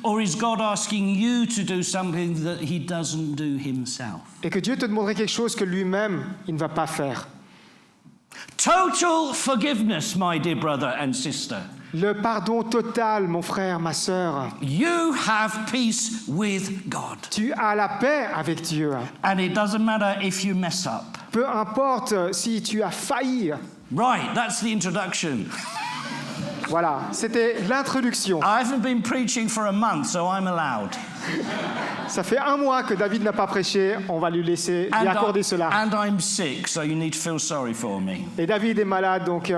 [SPEAKER 1] Or is God asking you to do something that he doesn't do himself?
[SPEAKER 2] Et que Dieu te demanderait quelque chose que lui-même, il ne va pas faire?
[SPEAKER 1] Total forgiveness, my dear brother and sister.
[SPEAKER 2] Le pardon total, mon frère, ma sœur.
[SPEAKER 1] You have peace with God.
[SPEAKER 2] Tu as la paix avec Dieu.
[SPEAKER 1] And it doesn't matter if you mess up.
[SPEAKER 2] Peu importe si tu as failli.
[SPEAKER 1] Right, that's the introduction.
[SPEAKER 2] Voilà, c'était l'introduction.
[SPEAKER 1] I haven't been preaching for a month, so I'm allowed.
[SPEAKER 2] Ça fait 1 mois que David n'a pas prêché, on va lui laisser lui accorder cela.
[SPEAKER 1] And I'm sick, so you need to feel sorry for me.
[SPEAKER 2] Et David est malade, donc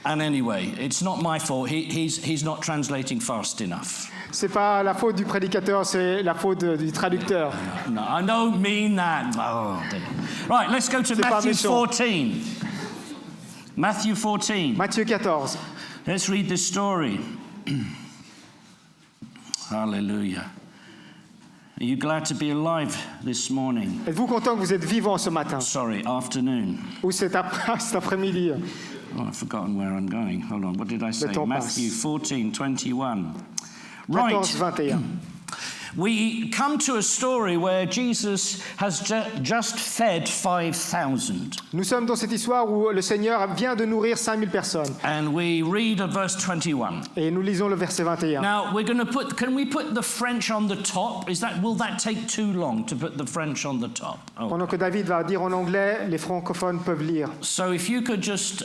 [SPEAKER 1] And anyway, it's not my fault. He's not translating fast enough.
[SPEAKER 2] c'est pas la faute du prédicateur, c'est la faute du traducteur.
[SPEAKER 1] No, I don't mean that. Oh, dear. Right, let's go to
[SPEAKER 2] C'est pas
[SPEAKER 1] Matthew
[SPEAKER 2] méchant.
[SPEAKER 1] 14. Matthew 14.
[SPEAKER 2] Matthieu 14.
[SPEAKER 1] Let's read this story. Hallelujah. Are you glad to be alive this morning?
[SPEAKER 2] Êtes-vous content que vous êtes vivant ce matin
[SPEAKER 1] Sorry, afternoon.
[SPEAKER 2] ou cet après-midi?
[SPEAKER 1] Oh, I've forgotten where I'm going. Hold on, what did I say?
[SPEAKER 2] temps
[SPEAKER 1] Matthew
[SPEAKER 2] passe.
[SPEAKER 1] 14:21. Right.
[SPEAKER 2] 14, 21.
[SPEAKER 1] We come to a story where Jesus has just fed 5,000.
[SPEAKER 2] Nous sommes dans cette histoire où le Seigneur vient de nourrir 5000 personnes.
[SPEAKER 1] And we read at verse 21.
[SPEAKER 2] Et nous lisons le verset 21.
[SPEAKER 1] Now, we're going to can we put the French on the top? Will that take too long to put the French on the top? Oh.
[SPEAKER 2] Pendant que David va dire en anglais, les francophones peuvent lire.
[SPEAKER 1] So if you could just,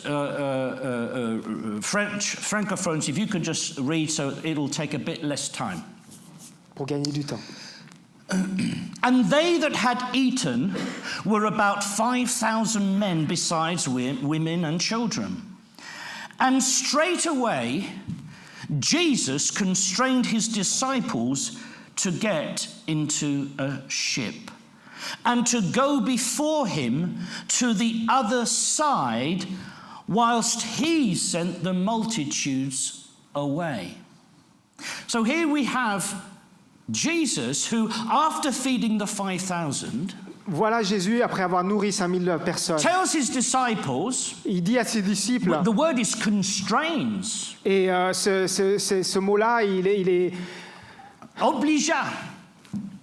[SPEAKER 1] Francophones, if you could just read so it'll take a bit less time.
[SPEAKER 2] Pour gagner du temps.
[SPEAKER 1] And they that had eaten were about 5,000 men besides women and children. And straightway Jesus constrained his disciples to get into a ship and to go before him to the other side whilst he sent the multitudes away. So here we have Jesus, who, after feeding the 5,000,
[SPEAKER 2] Voilà Jésus, après avoir nourri 5000 personnes,
[SPEAKER 1] tells his disciples,
[SPEAKER 2] il dit à ses disciples,
[SPEAKER 1] the word is constrains,
[SPEAKER 2] et ce mot-là, il est
[SPEAKER 1] obligea.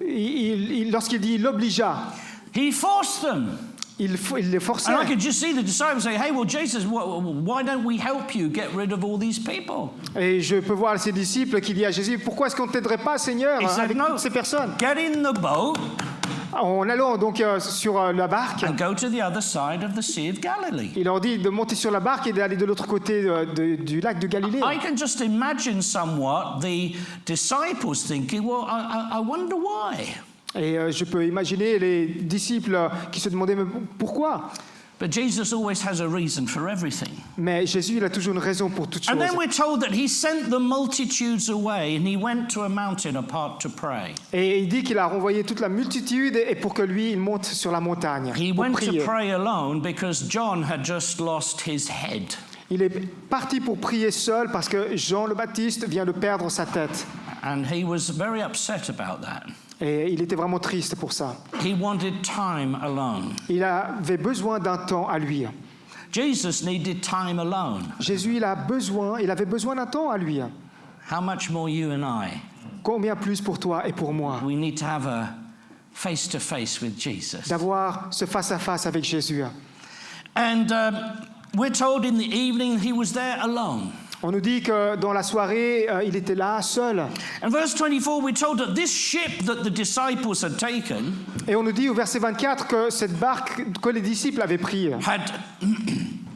[SPEAKER 2] Lorsqu'il dit il l'obligea,
[SPEAKER 1] He forced them.
[SPEAKER 2] il les forçait.
[SPEAKER 1] And I could just see the disciples say, hey, well, Jesus, why don't we help you get rid of all these people?
[SPEAKER 2] Et je peux voir ses disciples qui disent à Jésus, pourquoi est-ce qu'on ne t'aiderait pas, Seigneur,
[SPEAKER 1] He said,
[SPEAKER 2] avec
[SPEAKER 1] no,
[SPEAKER 2] toutes ces personnes?
[SPEAKER 1] get in the boat
[SPEAKER 2] En allant donc sur la barque,
[SPEAKER 1] and go to the other side of the Sea of Galilee.
[SPEAKER 2] il leur dit de monter sur la barque et d'aller de l'autre côté du lac de Galilée.
[SPEAKER 1] I can just imagine somewhat the disciples thinking, well, I wonder why.
[SPEAKER 2] Et je peux imaginer les disciples qui se demandaient mais pourquoi.
[SPEAKER 1] But Jesus always has a reason for everything.
[SPEAKER 2] Mais Jésus, il a toujours une raison pour toutes
[SPEAKER 1] And
[SPEAKER 2] choses.
[SPEAKER 1] then we're told that he sent the multitudes away and he went to a mountain apart to pray.
[SPEAKER 2] Et il dit qu'il a renvoyé toute la multitude et pour que lui, il monte sur la montagne
[SPEAKER 1] He
[SPEAKER 2] pour
[SPEAKER 1] went to
[SPEAKER 2] prier.
[SPEAKER 1] pray alone because John had just lost his head.
[SPEAKER 2] Il est parti pour prier seul parce que Jean le Baptiste vient de perdre sa tête.
[SPEAKER 1] And he was very upset about that.
[SPEAKER 2] Et il était vraiment triste pour ça.
[SPEAKER 1] He wanted time alone.
[SPEAKER 2] Il avait besoin d'un temps à lui.
[SPEAKER 1] Jesus needed time alone.
[SPEAKER 2] Jésus, il avait besoin d'un temps à lui.
[SPEAKER 1] How much more you and I?
[SPEAKER 2] Combien plus pour toi et pour moi
[SPEAKER 1] We need to have a face-to-face with Jesus.
[SPEAKER 2] d'avoir ce face-à-face avec Jésus.
[SPEAKER 1] And we're told in the evening he was there alone.
[SPEAKER 2] On nous dit que dans la soirée, il était là, seul.
[SPEAKER 1] And verse 24, we're told that this ship that the disciples had taken
[SPEAKER 2] Et on nous dit au verset 24 que cette barque que les disciples avaient prise,
[SPEAKER 1] had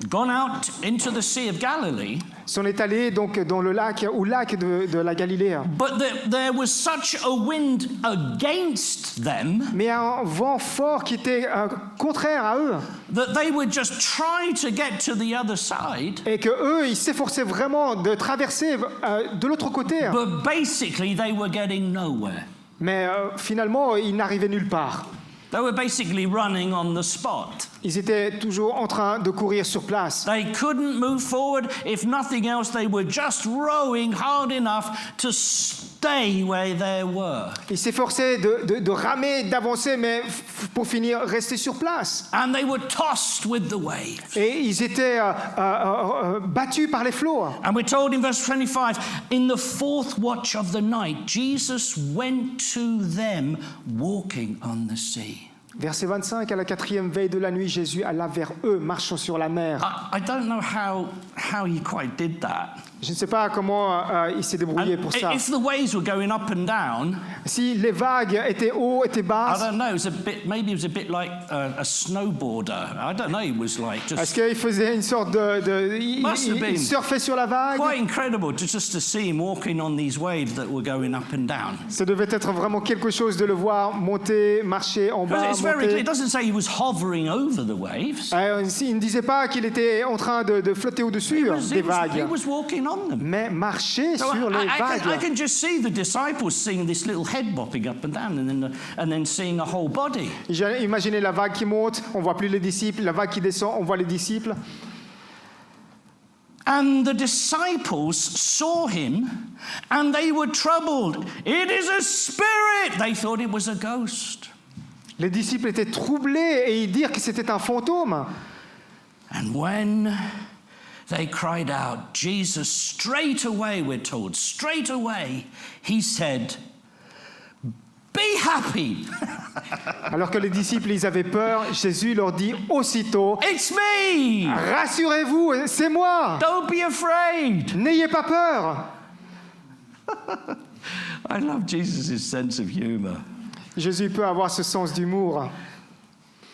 [SPEAKER 1] gone out into the Sea of Galilee,
[SPEAKER 2] sont allés donc dans le lac, au lac de la Galilée.
[SPEAKER 1] but there was such a wind against them
[SPEAKER 2] Mais un vent fort qui était contraire à eux.
[SPEAKER 1] that they would just try to get to the other side,
[SPEAKER 2] Et que eux, ils s'efforçaient vraiment de traverser de l'autre côté.
[SPEAKER 1] but basically they were getting nowhere.
[SPEAKER 2] Mais finalement, ils n'arrivaient nulle part.
[SPEAKER 1] They were basically running on the spot.
[SPEAKER 2] Ils étaient toujours en train de courir sur place.
[SPEAKER 1] They couldn't move forward. If nothing else, they were just rowing hard enough to stay where they were.
[SPEAKER 2] Ils s'efforçaient de ramer, d'avancer, mais pour finir, rester sur place.
[SPEAKER 1] And they were tossed with the waves.
[SPEAKER 2] Et ils étaient battus par les flots.
[SPEAKER 1] And we're told in verse 25, in the fourth watch of the night, Jesus went to them walking on the sea.
[SPEAKER 2] Verset 25, à la 4e veille de la nuit, Jésus alla vers eux, marchant sur la mer.
[SPEAKER 1] I don't know how he quite did that.
[SPEAKER 2] Je ne sais pas comment il s'est débrouillé pour ça.
[SPEAKER 1] If the waves were going up and down,
[SPEAKER 2] Si les vagues étaient hautes, étaient
[SPEAKER 1] I
[SPEAKER 2] basses,
[SPEAKER 1] don't know. Maybe it was a bit like a snowboarder. I don't know. It was like
[SPEAKER 2] est-ce
[SPEAKER 1] just
[SPEAKER 2] qu'il faisait une sorte il
[SPEAKER 1] Must have been.
[SPEAKER 2] surfait sur la vague?
[SPEAKER 1] quite incredible just to see him walking on these waves that were going up and down.
[SPEAKER 2] Ça devait être vraiment quelque chose de le voir monter, marcher en bas,
[SPEAKER 1] Because it's very clear.
[SPEAKER 2] monter.
[SPEAKER 1] It doesn't say he was hovering over the waves.
[SPEAKER 2] Il ne disait pas qu'il était en train de flotter au-dessus des
[SPEAKER 1] He
[SPEAKER 2] vagues,
[SPEAKER 1] was walking on them.
[SPEAKER 2] mais marcher
[SPEAKER 1] So
[SPEAKER 2] sur les
[SPEAKER 1] I
[SPEAKER 2] vagues.
[SPEAKER 1] can just see the disciples seeing this little head bopping up and down, and then seeing a whole body.
[SPEAKER 2] Imaginez la vague qui monte, on voit plus les disciples, la vague qui descend, on voit les disciples.
[SPEAKER 1] And the disciples saw him, and they were troubled. It is a spirit. They thought it was a ghost.
[SPEAKER 2] Les disciples étaient troublés et ils dirent que c'était un fantôme.
[SPEAKER 1] And when they cried out, Jesus, straight away, we're told, straight away, he said, be happy.
[SPEAKER 2] Alors que les disciples, ils avaient peur, Jésus leur dit aussitôt,
[SPEAKER 1] It's me.
[SPEAKER 2] rassurez-vous, c'est moi.
[SPEAKER 1] Don't be afraid.
[SPEAKER 2] N'ayez pas peur.
[SPEAKER 1] I love Jesus' sense of humor.
[SPEAKER 2] Jésus peut avoir ce sens d'humour.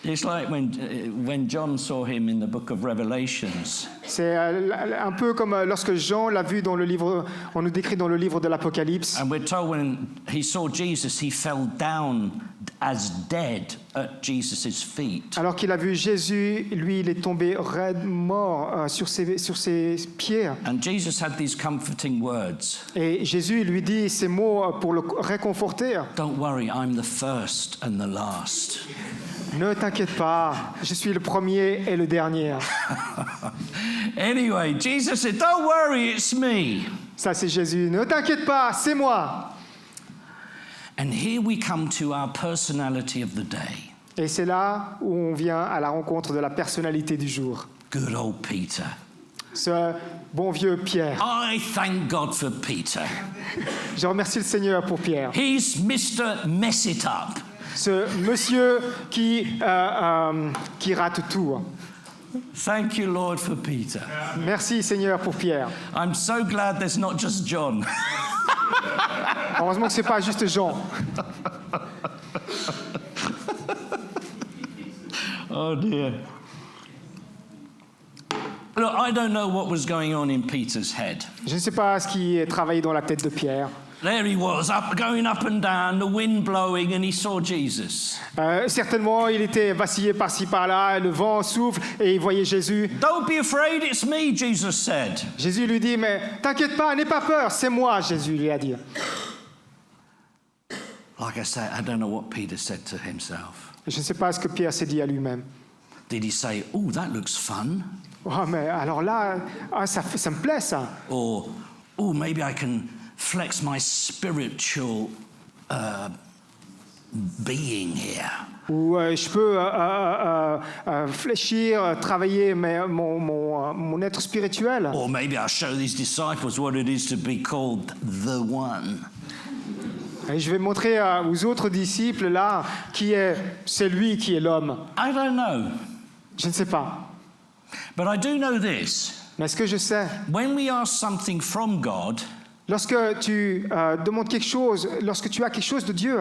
[SPEAKER 1] It's like when John saw him in the book of Revelations.
[SPEAKER 2] C'est un peu comme lorsque Jean l'a vu dans le livre, on nous décrit dans le livre de l'Apocalypse.
[SPEAKER 1] And we're told when he saw Jesus, he fell down as dead at Jesus' feet.
[SPEAKER 2] Alors qu'il a vu Jésus, lui, il est tombé raide mort sur ses pieds.
[SPEAKER 1] And Jesus had these comforting words.
[SPEAKER 2] Et Jésus lui dit ces mots pour le réconforter.
[SPEAKER 1] Don't worry, I'm the first and the last.
[SPEAKER 2] Ne t'inquiète pas, je suis le premier et le dernier.
[SPEAKER 1] Anyway, Jesus said, don't worry, it's me.
[SPEAKER 2] Ça, c'est Jésus. Ne t'inquiète pas, c'est moi.
[SPEAKER 1] And here we come to our personality of the day.
[SPEAKER 2] Et c'est là où on vient à la rencontre de la personnalité du jour.
[SPEAKER 1] Good old Peter.
[SPEAKER 2] Ce bon vieux Pierre.
[SPEAKER 1] I thank God for Peter.
[SPEAKER 2] Je remercie le Seigneur pour Pierre.
[SPEAKER 1] He's Mr. Mess It Up.
[SPEAKER 2] Ce monsieur qui rate tout.
[SPEAKER 1] Thank you, Lord, for Peter.
[SPEAKER 2] Merci Seigneur pour Pierre.
[SPEAKER 1] I'm so glad there's not just John.
[SPEAKER 2] Heureusement que c'est pas juste Jean.
[SPEAKER 1] Oh dear. Look, I don't know what was going on in Peter's head.
[SPEAKER 2] Je ne sais pas ce qui est travaillé dans la tête de Pierre.
[SPEAKER 1] There he was, going up and down, the wind blowing, and he saw Jesus.
[SPEAKER 2] Certainement, il était vacillé par-ci par-là, le vent souffle et il voyait Jésus.
[SPEAKER 1] Don't be afraid, it's me, Jesus said.
[SPEAKER 2] Jésus lui dit, mais t'inquiète pas, n'aie pas peur, c'est moi, Jésus lui a dit.
[SPEAKER 1] Like I said, I don't know what Peter said to himself.
[SPEAKER 2] Je ne sais pas ce que Pierre s'est dit à lui-même.
[SPEAKER 1] Did he say, oh, that looks fun?
[SPEAKER 2] Oh, mais alors là, ça me plaît ça.
[SPEAKER 1] Or, oh, maybe I can flex my spiritual being here.
[SPEAKER 2] Ou je peux fléchir, travailler mon être spirituel.
[SPEAKER 1] Or maybe I'll show these disciples what it is to be called the one.
[SPEAKER 2] Et je vais montrer aux autres disciples là c'est lui qui est l'homme.
[SPEAKER 1] I don't know.
[SPEAKER 2] Je ne sais pas.
[SPEAKER 1] But I do know this.
[SPEAKER 2] Mais ce que je sais,
[SPEAKER 1] When we ask something from God,
[SPEAKER 2] lorsque tu demandes quelque chose, lorsque tu as quelque chose de Dieu,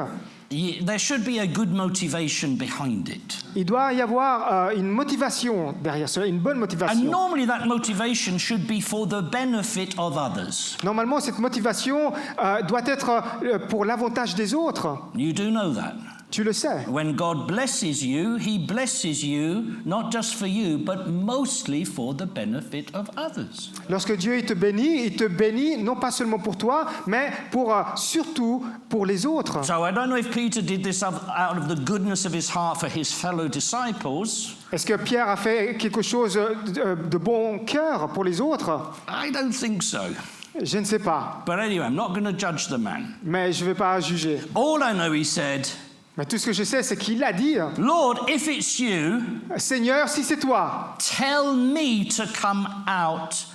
[SPEAKER 1] there should be a good motivation behind it.
[SPEAKER 2] il doit y avoir une motivation derrière cela, une bonne
[SPEAKER 1] And
[SPEAKER 2] motivation.
[SPEAKER 1] normally that motivation should be for the benefit of others.
[SPEAKER 2] Normalement, cette motivation doit être pour l'avantage des autres.
[SPEAKER 1] You do know that.
[SPEAKER 2] Tu le sais.
[SPEAKER 1] When God blesses you, He blesses you not just for you, but mostly for the benefit of others.
[SPEAKER 2] Lorsque Dieu il te bénit non pas seulement pour toi, mais surtout pour les autres.
[SPEAKER 1] So I don't know if Peter did this out of the goodness of his heart for his fellow disciples.
[SPEAKER 2] Est-ce que Pierre a fait quelque chose de bon cœur pour les autres?
[SPEAKER 1] I don't think so.
[SPEAKER 2] Je ne sais pas,
[SPEAKER 1] But anyway, I'm not going to judge the man.
[SPEAKER 2] mais je ne vais pas juger.
[SPEAKER 1] All I know, he said,
[SPEAKER 2] Mais tout ce que je sais, c'est qu'il a dit,
[SPEAKER 1] Lord, if it's you,
[SPEAKER 2] Seigneur, si c'est toi,
[SPEAKER 1] tell me to come out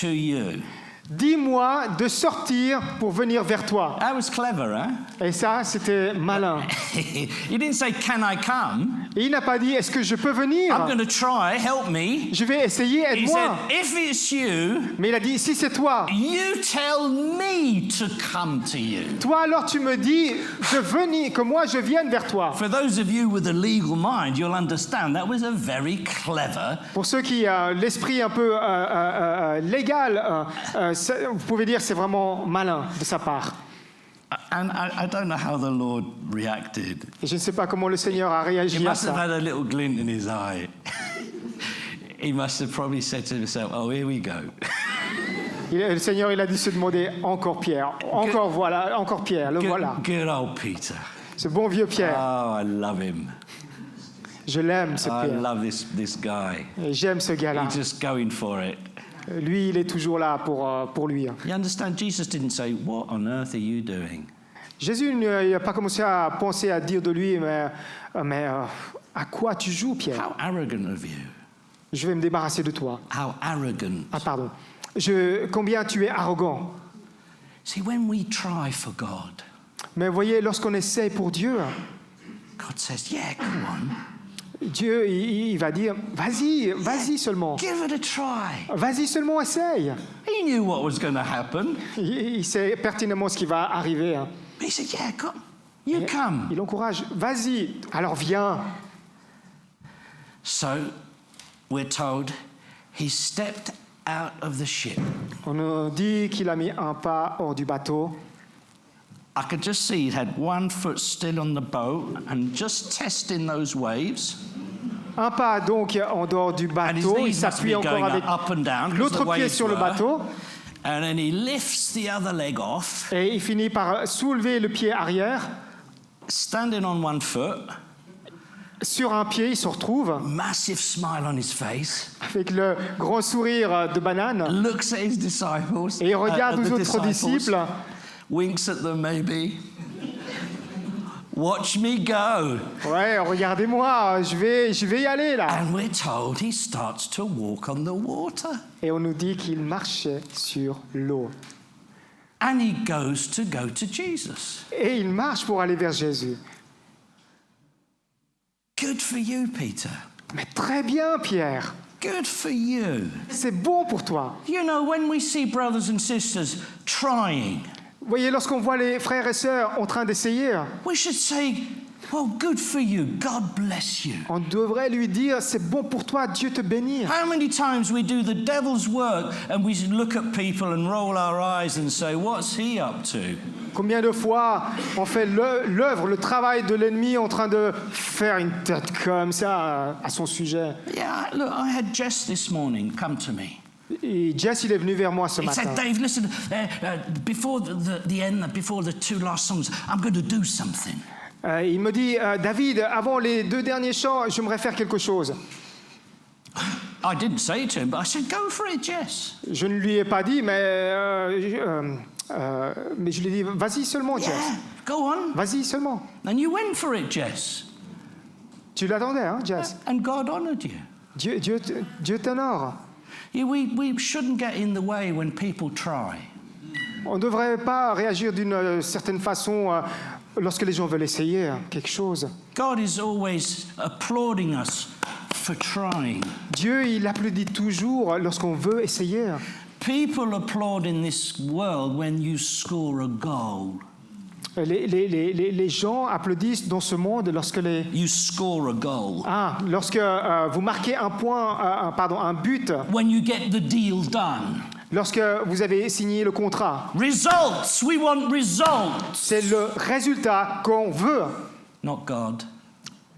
[SPEAKER 1] to you.
[SPEAKER 2] dis-moi de sortir pour venir vers toi.
[SPEAKER 1] That was clever, huh?
[SPEAKER 2] Et ça, c'était malin.
[SPEAKER 1] He didn't say, "Can I come?"
[SPEAKER 2] Et il n'a pas dit, est-ce que je peux venir?
[SPEAKER 1] I'm going to try. Help me.
[SPEAKER 2] Je vais essayer,
[SPEAKER 1] He
[SPEAKER 2] aide-moi.
[SPEAKER 1] said, "If it's you,
[SPEAKER 2] Mais il a dit, si c'est toi,
[SPEAKER 1] you tell me to come to you."
[SPEAKER 2] toi alors tu me dis que moi je vienne vers toi.
[SPEAKER 1] For those of you with a legal mind, you'll understand that was a very clever.
[SPEAKER 2] Pour ceux qui ont l'esprit un peu légal, vous pouvez dire c'est vraiment malin de sa part.
[SPEAKER 1] And I don't know how the Lord reacted.
[SPEAKER 2] Et je ne sais pas comment le Seigneur a
[SPEAKER 1] He
[SPEAKER 2] réagi à
[SPEAKER 1] must have
[SPEAKER 2] ça.
[SPEAKER 1] had a little glint in his eye. He must have probably said to himself, "Oh, here we go."
[SPEAKER 2] Le Seigneur, il a dû se demander encore Pierre, encore Pierre, le voilà.
[SPEAKER 1] Good old Peter.
[SPEAKER 2] Ce bon vieux Pierre,
[SPEAKER 1] Oh, I love him.
[SPEAKER 2] je l'aime ce
[SPEAKER 1] I
[SPEAKER 2] Pierre.
[SPEAKER 1] love this guy.
[SPEAKER 2] Et j'aime ce gars-là.
[SPEAKER 1] He's just going for it.
[SPEAKER 2] Lui, il est toujours là pour lui.
[SPEAKER 1] You understand? Jesus didn't say, "What on earth are you doing?"
[SPEAKER 2] Jésus il n'a pas commencé à penser à dire de lui, mais à quoi tu joues, Pierre?
[SPEAKER 1] How arrogant of you.
[SPEAKER 2] Je vais me débarrasser de toi.
[SPEAKER 1] How arrogant.
[SPEAKER 2] Ah, pardon. Combien tu es arrogant.
[SPEAKER 1] See, when we try for God,
[SPEAKER 2] Mais voyez, lorsqu'on essaie pour Dieu,
[SPEAKER 1] God says, "Yeah, go on.
[SPEAKER 2] Dieu, il va dire, vas-y seulement.
[SPEAKER 1] Give it a try."
[SPEAKER 2] Vas-y seulement, essaye.
[SPEAKER 1] He knew what was going to happen.
[SPEAKER 2] Il sait pertinemment ce qui va arriver. Hein.
[SPEAKER 1] But he said, "Yeah, come. You come."
[SPEAKER 2] Il encourage, vas-y, alors viens.
[SPEAKER 1] So, we're told he stepped out of the ship.
[SPEAKER 2] On nous dit qu'il a mis un pas hors du bateau.
[SPEAKER 1] I could just see he had one foot still on the boat and just testing those waves.
[SPEAKER 2] Un pas donc en dehors du
[SPEAKER 1] And his
[SPEAKER 2] bateau. Il
[SPEAKER 1] knees must
[SPEAKER 2] s'appuie
[SPEAKER 1] be
[SPEAKER 2] encore
[SPEAKER 1] going
[SPEAKER 2] avec
[SPEAKER 1] up and down 'cause the
[SPEAKER 2] l'autre pied
[SPEAKER 1] waves
[SPEAKER 2] sur le
[SPEAKER 1] were.
[SPEAKER 2] bateau.
[SPEAKER 1] And then he lifts the other leg off,
[SPEAKER 2] Et il finit par soulever le pied arrière.
[SPEAKER 1] standing on one foot,
[SPEAKER 2] Sur un pied, il se retrouve
[SPEAKER 1] massive smile on his face,
[SPEAKER 2] avec le grand sourire de banane.
[SPEAKER 1] looks at his disciples,
[SPEAKER 2] Et il regarde
[SPEAKER 1] at
[SPEAKER 2] aux
[SPEAKER 1] the
[SPEAKER 2] autres disciples.
[SPEAKER 1] winks at them maybe. Watch me go.
[SPEAKER 2] Ouais, regardez-moi, je vais y aller là.
[SPEAKER 1] And we're told he starts to walk on the water.
[SPEAKER 2] Et on nous dit qu'il marchait sur l'eau.
[SPEAKER 1] And he goes to Jesus.
[SPEAKER 2] Et il marche pour aller vers Jésus.
[SPEAKER 1] Good for you, Peter.
[SPEAKER 2] Mais très bien, Pierre.
[SPEAKER 1] Good for you.
[SPEAKER 2] C'est bon pour toi.
[SPEAKER 1] You know, when we see brothers and sisters trying,
[SPEAKER 2] Vous voyez, lorsqu'on voit les frères et sœurs en train d'essayer,
[SPEAKER 1] we should say, "Well, good for you. God bless you."
[SPEAKER 2] on devrait lui dire, c'est bon pour toi, Dieu te bénit.
[SPEAKER 1] How many times we do the devil's work and we look at people and roll our eyes and say, "What's he up to?"
[SPEAKER 2] Combien de fois on fait l'œuvre, le travail de l'ennemi en train de faire une tête comme ça à son sujet.
[SPEAKER 1] Yeah, look, I had Jess this morning come to me.
[SPEAKER 2] Et Jess, il est venu vers moi ce
[SPEAKER 1] He
[SPEAKER 2] matin.
[SPEAKER 1] said, "Dave, listen, before the end, before the two last songs, I'm going to do something."
[SPEAKER 2] Il me dit, David, avant les 2 derniers chants, j'aimerais faire quelque chose.
[SPEAKER 1] I didn't say it to him, but I said, "Go for it, Jess."
[SPEAKER 2] Je ne lui ai pas dit, mais je lui ai dit, vas-y seulement, Jess.
[SPEAKER 1] Yeah, go on.
[SPEAKER 2] Vas-y seulement.
[SPEAKER 1] And you went for it, Jess.
[SPEAKER 2] Tu l'attendais, hein, Jess?
[SPEAKER 1] And God honored you.
[SPEAKER 2] Dieu t'honore.
[SPEAKER 1] Yeah, we shouldn't get in the way when people try.
[SPEAKER 2] On ne devrait pas réagir d'une certaine façon lorsque les gens veulent essayer quelque chose.
[SPEAKER 1] God is always applauding us for trying.
[SPEAKER 2] Dieu, il applaudit toujours lorsqu'on veut essayer.
[SPEAKER 1] People applaud in this world when you score a goal.
[SPEAKER 2] Les gens applaudissent dans ce monde lorsque
[SPEAKER 1] You score a goal.
[SPEAKER 2] lorsque vous marquez un point, un but,
[SPEAKER 1] When you get the deal done.
[SPEAKER 2] lorsque vous avez signé le contrat.
[SPEAKER 1] Results. We want results.
[SPEAKER 2] C'est le résultat qu'on veut,
[SPEAKER 1] Not God.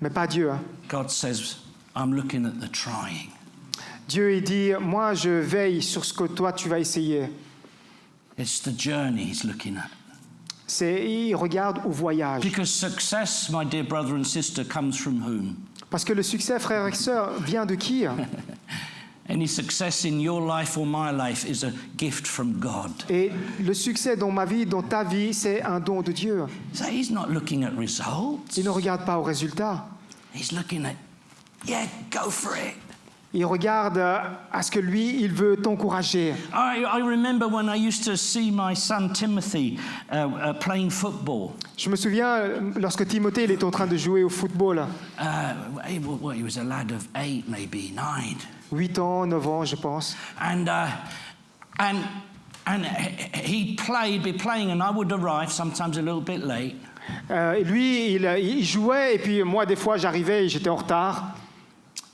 [SPEAKER 2] mais pas Dieu. Hein.
[SPEAKER 1] God says, "I'm looking at the trying."
[SPEAKER 2] Dieu, il dit, moi je veille sur ce que toi tu vas essayer.
[SPEAKER 1] It's the journey he's looking at.
[SPEAKER 2] Il regarde au voyage.
[SPEAKER 1] Because success, my dear brother and sister, comes from whom?
[SPEAKER 2] Parce que le succès, frères et sœurs, vient de qui?
[SPEAKER 1] Any success in your life or my life is a gift from God.
[SPEAKER 2] Et le succès dans ma vie, dans ta vie, c'est un don de Dieu.
[SPEAKER 1] So he's not looking at results.
[SPEAKER 2] Il ne regarde pas au résultat.
[SPEAKER 1] He's looking at, yeah, go for it.
[SPEAKER 2] Il regarde à ce que lui, il veut t'encourager.
[SPEAKER 1] I remember when I used to see my son Timothy playing football.
[SPEAKER 2] Je me souviens lorsque Timothée il était en train de jouer au football.
[SPEAKER 1] He was a lad of 8, maybe 9.
[SPEAKER 2] 8 ans, 9 ans, je pense.
[SPEAKER 1] And he'd be playing, and I would arrive sometimes a little bit late.
[SPEAKER 2] Et lui, il jouait, et puis moi, des fois, j'arrivais et j'étais en retard.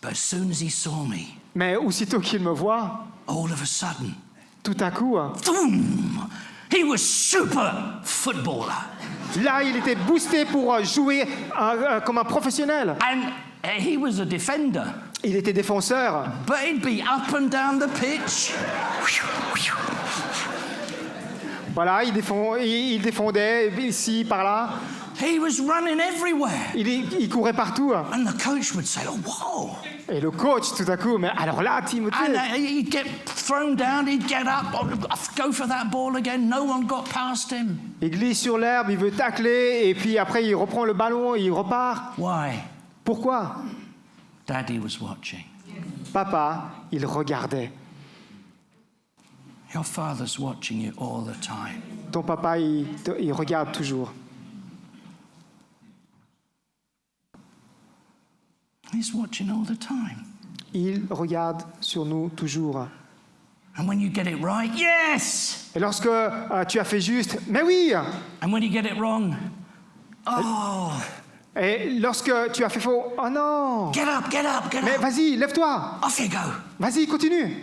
[SPEAKER 1] But as soon as he saw me,
[SPEAKER 2] Mais aussitôt qu'il me voit,
[SPEAKER 1] all of a sudden,
[SPEAKER 2] tout à coup,
[SPEAKER 1] boom! He was super footballer.
[SPEAKER 2] là, il était boosté pour jouer comme un professionnel.
[SPEAKER 1] And he was a defender.
[SPEAKER 2] Il était défenseur.
[SPEAKER 1] But he'd be up and down the pitch.
[SPEAKER 2] Voilà, il défendait ici, par là.
[SPEAKER 1] He was running everywhere.
[SPEAKER 2] Il courait partout.
[SPEAKER 1] And the coach would say, oh, whoa.
[SPEAKER 2] Et le coach, tout à coup, mais alors là, Timothée...
[SPEAKER 1] And he'd get thrown down, he'd get up, go for that ball again. No one got past him.
[SPEAKER 2] Il glisse sur l'herbe, il veut tacler, et puis après, il reprend le ballon, et il repart.
[SPEAKER 1] Why?
[SPEAKER 2] Pourquoi?
[SPEAKER 1] Daddy was watching.
[SPEAKER 2] Papa, il regardait.
[SPEAKER 1] Your father's watching you all the time.
[SPEAKER 2] Ton papa, il regarde toujours.
[SPEAKER 1] He's watching all the time.
[SPEAKER 2] Il regarde sur nous toujours.
[SPEAKER 1] And when you get it right, yes!
[SPEAKER 2] Et lorsque tu as fait juste, mais oui!
[SPEAKER 1] And when you get it wrong, oh!
[SPEAKER 2] Et lorsque tu as fait faux, oh non!
[SPEAKER 1] Get up, get up, get
[SPEAKER 2] Mais
[SPEAKER 1] up!
[SPEAKER 2] vas-y, lève-toi!
[SPEAKER 1] Off you go!
[SPEAKER 2] Vas-y, continue!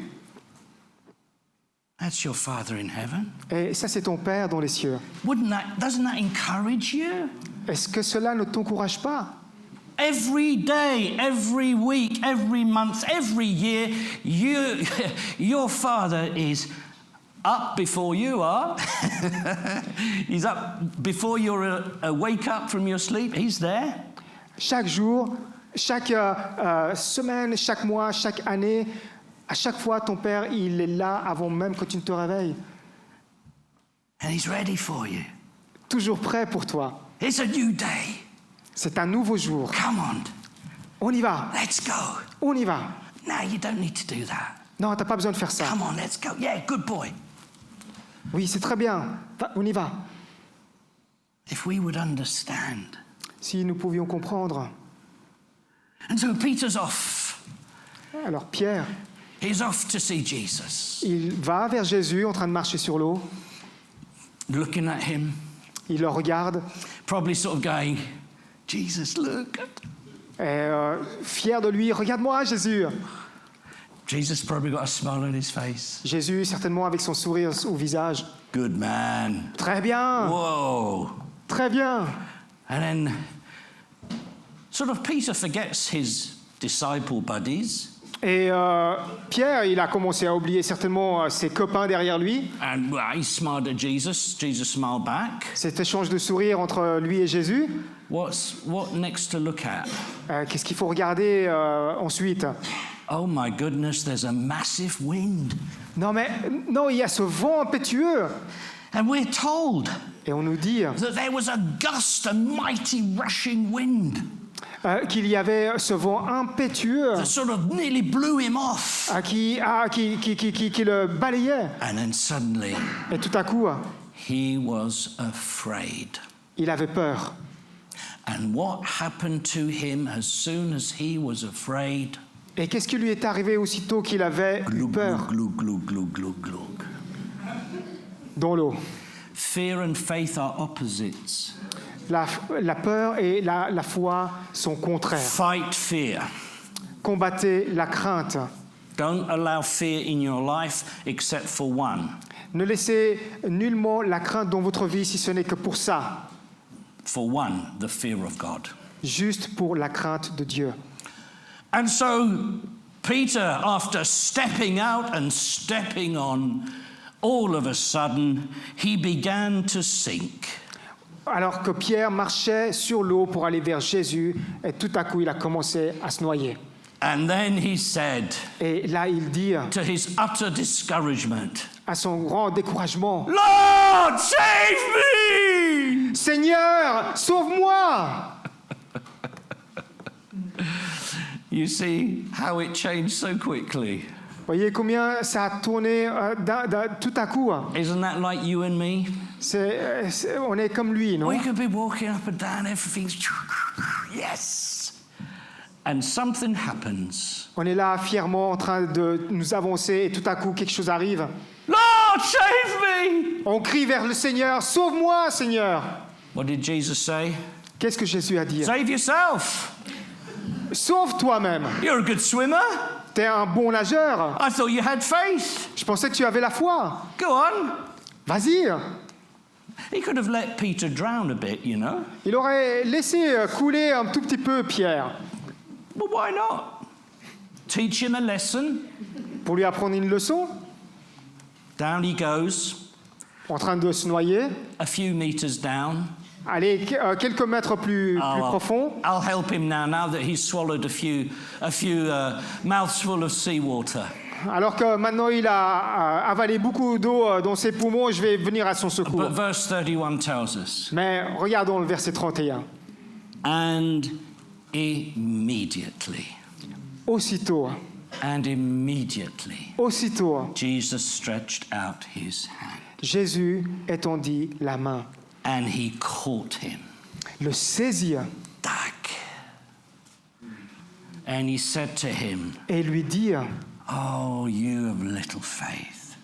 [SPEAKER 1] That's your Father in heaven.
[SPEAKER 2] Et ça, c'est ton Père dans les cieux.
[SPEAKER 1] Doesn't that encourage you?
[SPEAKER 2] Est-ce que cela ne t'encourage pas?
[SPEAKER 1] Every day, every week, every month, every year, your Father is up before you are. He's up before you wake up from your sleep. He's there.
[SPEAKER 2] Chaque jour, chaque semaine, chaque mois, chaque année, à chaque fois, ton Père, il est là avant même que tu ne te réveilles.
[SPEAKER 1] And he's ready for you.
[SPEAKER 2] Toujours prêt pour toi.
[SPEAKER 1] It's a new day.
[SPEAKER 2] C'est un nouveau jour.
[SPEAKER 1] Come on.
[SPEAKER 2] On y va.
[SPEAKER 1] Let's go.
[SPEAKER 2] On y va.
[SPEAKER 1] No, you don't need to do that.
[SPEAKER 2] Non, t'as pas besoin de faire ça.
[SPEAKER 1] Come on, let's go. Yeah, good boy.
[SPEAKER 2] Oui, c'est très bien. On y va.
[SPEAKER 1] If we would understand.
[SPEAKER 2] Si nous pouvions comprendre.
[SPEAKER 1] And so Peter's off.
[SPEAKER 2] Alors Pierre,
[SPEAKER 1] He's off to see Jesus.
[SPEAKER 2] il va vers Jésus en train de marcher sur l'eau.
[SPEAKER 1] Looking at him.
[SPEAKER 2] Il le regarde.
[SPEAKER 1] Probably sort of going, Jesus, look.
[SPEAKER 2] Et, fier de lui, regarde-moi Jésus.
[SPEAKER 1] Jesus probably got a smile on his face.
[SPEAKER 2] Jésus, certainement avec son sourire au visage.
[SPEAKER 1] Good man.
[SPEAKER 2] Très bien,
[SPEAKER 1] Whoa.
[SPEAKER 2] très bien.
[SPEAKER 1] And then sort of Peter forgets his disciple buddies.
[SPEAKER 2] Et Pierre, il a commencé à oublier certainement ses copains derrière lui.
[SPEAKER 1] And he smiled at Jesus. Jesus smiled back.
[SPEAKER 2] Cet échange de sourires entre lui et Jésus.
[SPEAKER 1] What next to look at?
[SPEAKER 2] Qu'est-ce qu'il faut regarder ensuite?
[SPEAKER 1] Oh my goodness, there's a massive wind.
[SPEAKER 2] Non, il y a ce vent impétueux.
[SPEAKER 1] And we're told
[SPEAKER 2] Et on nous dit
[SPEAKER 1] that there was a gust, a mighty rushing wind
[SPEAKER 2] qu'il y avait ce vent impétueux
[SPEAKER 1] that sort of nearly blew him off.
[SPEAKER 2] qui le balayait.
[SPEAKER 1] And then suddenly,
[SPEAKER 2] Et tout à coup,
[SPEAKER 1] he was afraid.
[SPEAKER 2] il avait peur.
[SPEAKER 1] And what happened to him as soon as he was afraid?
[SPEAKER 2] Et qu'est-ce qui lui est arrivé aussitôt qu'il avait eu
[SPEAKER 1] Glug,
[SPEAKER 2] peur
[SPEAKER 1] glug, glug, glug, glug, glug.
[SPEAKER 2] dans l'eau?
[SPEAKER 1] Fear and faith are opposites.
[SPEAKER 2] La peur et la foi sont contraires.
[SPEAKER 1] Fight fear.
[SPEAKER 2] Combattez la crainte.
[SPEAKER 1] Don't allow fear in your life except for one.
[SPEAKER 2] Ne laissez nullement la crainte dans votre vie si ce n'est que pour ça.
[SPEAKER 1] For one, the fear of God.
[SPEAKER 2] Juste pour la crainte de Dieu.
[SPEAKER 1] And so Peter, after stepping out and stepping on, all of a sudden he began to sink.
[SPEAKER 2] Alors que Pierre marchait sur l'eau pour aller vers Jésus, et tout à coup il a commencé à se noyer.
[SPEAKER 1] And then he said,
[SPEAKER 2] Et là il dit,
[SPEAKER 1] to his utter discouragement,
[SPEAKER 2] à son grand découragement,
[SPEAKER 1] Lord, save me!
[SPEAKER 2] Seigneur, sauve-moi!
[SPEAKER 1] You see how it changed so quickly.
[SPEAKER 2] Voyez combien ça a tourné tout à coup.
[SPEAKER 1] Isn't that like you and me?
[SPEAKER 2] On est comme lui, non?
[SPEAKER 1] We could be walking up and down, everything's yes. And something happens.
[SPEAKER 2] On est là fièrement en train de nous avancer et tout à coup quelque chose arrive.
[SPEAKER 1] Lord, save me!
[SPEAKER 2] On crie vers le Seigneur, sauve-moi, Seigneur.
[SPEAKER 1] What did Jesus say?
[SPEAKER 2] Qu'est-ce que Jésus a dit?
[SPEAKER 1] Save yourself.
[SPEAKER 2] Sauve toi-même.
[SPEAKER 1] You're a good swimmer.
[SPEAKER 2] T'es un bon nageur.
[SPEAKER 1] I thought you had faith.
[SPEAKER 2] Je pensais que tu avais la foi.
[SPEAKER 1] Go on.
[SPEAKER 2] Vas-y.
[SPEAKER 1] He could have let Peter drown a bit, you know.
[SPEAKER 2] Il aurait laissé couler un tout petit peu Pierre.
[SPEAKER 1] Well, why not? Teach him a lesson.
[SPEAKER 2] Pour lui apprendre une leçon.
[SPEAKER 1] Down he goes.
[SPEAKER 2] En train de se noyer.
[SPEAKER 1] A few meters down.
[SPEAKER 2] Allez, quelques mètres plus profond.
[SPEAKER 1] I'll help him now that he's swallowed a few mouthsful of seawater.
[SPEAKER 2] Alors que maintenant il a avalé beaucoup d'eau dans ses poumons, je vais venir à son secours.
[SPEAKER 1] But verse 31 tells us.
[SPEAKER 2] Mais regardons le verset 31.
[SPEAKER 1] And immediately.
[SPEAKER 2] Aussitôt,
[SPEAKER 1] Jesus stretched out his hand.
[SPEAKER 2] Jésus étendit la main.
[SPEAKER 1] And he caught him.
[SPEAKER 2] Le saisit.
[SPEAKER 1] Tac. And he said to him,
[SPEAKER 2] et lui dit,
[SPEAKER 1] oh, you of little faith.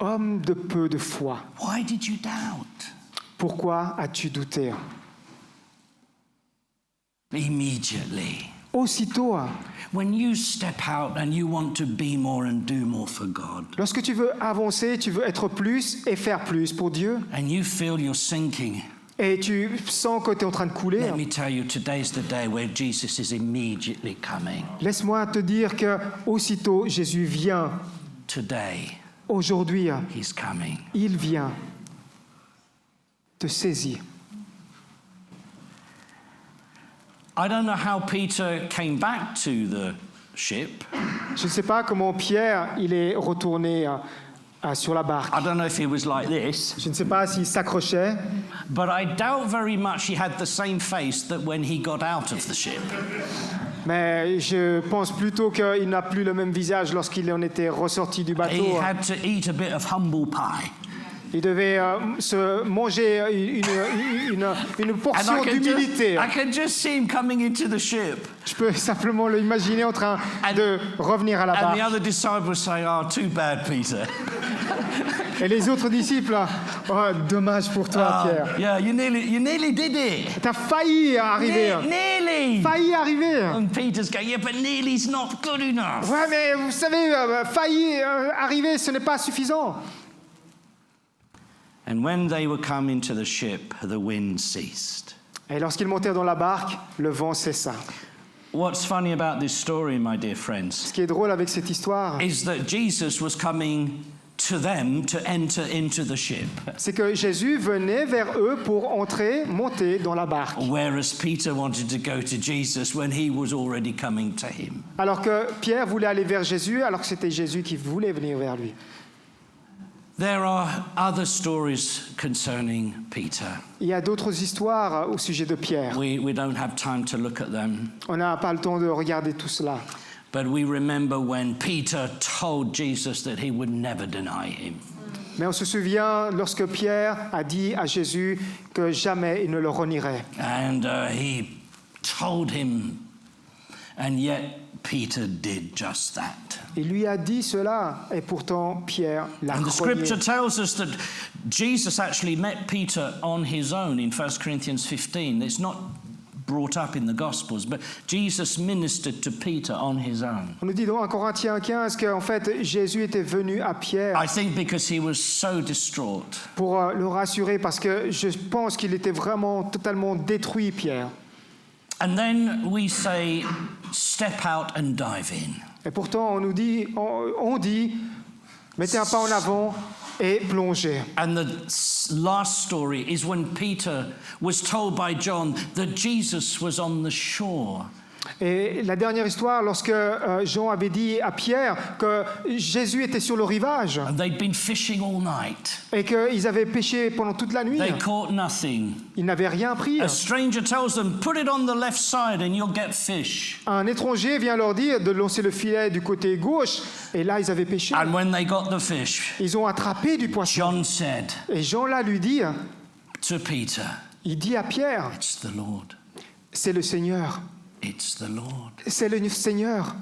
[SPEAKER 2] Homme de peu de foi.
[SPEAKER 1] Why did you doubt?
[SPEAKER 2] Pourquoi as-tu douté?
[SPEAKER 1] Immediately.
[SPEAKER 2] Aussitôt.
[SPEAKER 1] When you step out and you want to be more and do more for God.
[SPEAKER 2] Lorsque tu veux avancer, tu veux être plus et faire plus pour Dieu.
[SPEAKER 1] And you feel you're sinking.
[SPEAKER 2] Et tu sens que tu es en train de couler.
[SPEAKER 1] Let me tell you, today's the day where Jesus is immediately coming.
[SPEAKER 2] Laisse-moi te dire que aussitôt Jésus vient.
[SPEAKER 1] Today.
[SPEAKER 2] Aujourd'hui,
[SPEAKER 1] he's coming.
[SPEAKER 2] Il vient te saisir.
[SPEAKER 1] I don't know how Peter came back to the ship.
[SPEAKER 2] Je ne sais pas comment Pierre il est retourné sur la barque.
[SPEAKER 1] I don't know if he was like this.
[SPEAKER 2] Je ne sais pas s'il s'accrochait.
[SPEAKER 1] But I doubt very much he had the same face that when he got out of the ship.
[SPEAKER 2] Mais je pense plutôt qu'il n'a plus le même visage lorsqu'il en était ressorti du bateau.
[SPEAKER 1] He had to eat a bit of humble pie.
[SPEAKER 2] Il devait se manger une portion d'humilité.
[SPEAKER 1] I can just see him coming into the ship.
[SPEAKER 2] Je peux simplement l'imaginer en train de revenir à la barque.
[SPEAKER 1] And the other disciples saying, "Oh, too bad, Peter."
[SPEAKER 2] Et les autres disciples, oh, dommage pour toi, Pierre.
[SPEAKER 1] Yeah, you nearly did it.
[SPEAKER 2] T'as failli arriver.
[SPEAKER 1] Nearly.
[SPEAKER 2] Failli arriver.
[SPEAKER 1] And Peter's going, yeah, but nearly's not good enough.
[SPEAKER 2] Ouais, mais vous savez, failli arriver, ce n'est pas suffisant.
[SPEAKER 1] And when they were coming to the ship, the wind ceased.
[SPEAKER 2] Et lorsqu'ils montèrent dans la barque, le vent cessa.
[SPEAKER 1] What's funny about this story, my dear friends,
[SPEAKER 2] Ce qui est drôle avec cette histoire,
[SPEAKER 1] is that Jesus was coming to them to enter into the ship,
[SPEAKER 2] c'est que Jésus venait vers eux pour entrer, monter dans la barque.
[SPEAKER 1] whereas Peter wanted to go to Jesus when he was already coming to him.
[SPEAKER 2] Alors que Pierre voulait aller vers Jésus, alors que c'était Jésus qui voulait venir vers lui.
[SPEAKER 1] There are other stories concerning Peter.
[SPEAKER 2] Il y a d'autres histoires au sujet de Pierre.
[SPEAKER 1] We don't have time to look at them.
[SPEAKER 2] On n'a pas le temps de regarder tout cela.
[SPEAKER 1] But we remember when Peter told Jesus that he would never deny him.
[SPEAKER 2] Mais on se souvient lorsque Pierre a dit à Jésus que jamais il ne le renierait.
[SPEAKER 1] And he told him, and yet Peter did just that.
[SPEAKER 2] Il lui a dit cela, et pourtant Pierre l'a
[SPEAKER 1] And the
[SPEAKER 2] renié.
[SPEAKER 1] scripture tells us that Jesus actually met Peter on his own in 1 Corinthians 15. It's not brought up in the Gospels, but Jesus ministered to Peter on his own.
[SPEAKER 2] On nous dit dans 1 Corinthiens 15 qu'en fait Jésus était venu à Pierre
[SPEAKER 1] I think because he was so distraught.
[SPEAKER 2] pour le rassurer, parce que je pense qu'il était vraiment totalement détruit, Pierre.
[SPEAKER 1] And then we say, step out and dive in.
[SPEAKER 2] Et pourtant on nous dit, on dit, mettez un pas en avant et plongez.
[SPEAKER 1] And the last story is when Peter was told by John that Jesus was on the shore.
[SPEAKER 2] Et la dernière histoire, lorsque Jean avait dit à Pierre que Jésus était sur le rivage
[SPEAKER 1] and they'd been fishing all night.
[SPEAKER 2] et qu'ils avaient pêché pendant toute la nuit,
[SPEAKER 1] They caught nothing.
[SPEAKER 2] ils n'avaient rien pris.
[SPEAKER 1] A stranger tells them, put it on the left side and you'll get fish.
[SPEAKER 2] Un étranger vient leur dire de lancer le filet du côté gauche, et là ils avaient pêché.
[SPEAKER 1] And when they got the fish,
[SPEAKER 2] Ils ont attrapé du poisson.
[SPEAKER 1] John said
[SPEAKER 2] Et Jean là lui dit,
[SPEAKER 1] to Peter,
[SPEAKER 2] il dit à Pierre,
[SPEAKER 1] it's the Lord.
[SPEAKER 2] c'est le Seigneur,
[SPEAKER 1] It's the Lord.
[SPEAKER 2] c'est le Seigneur.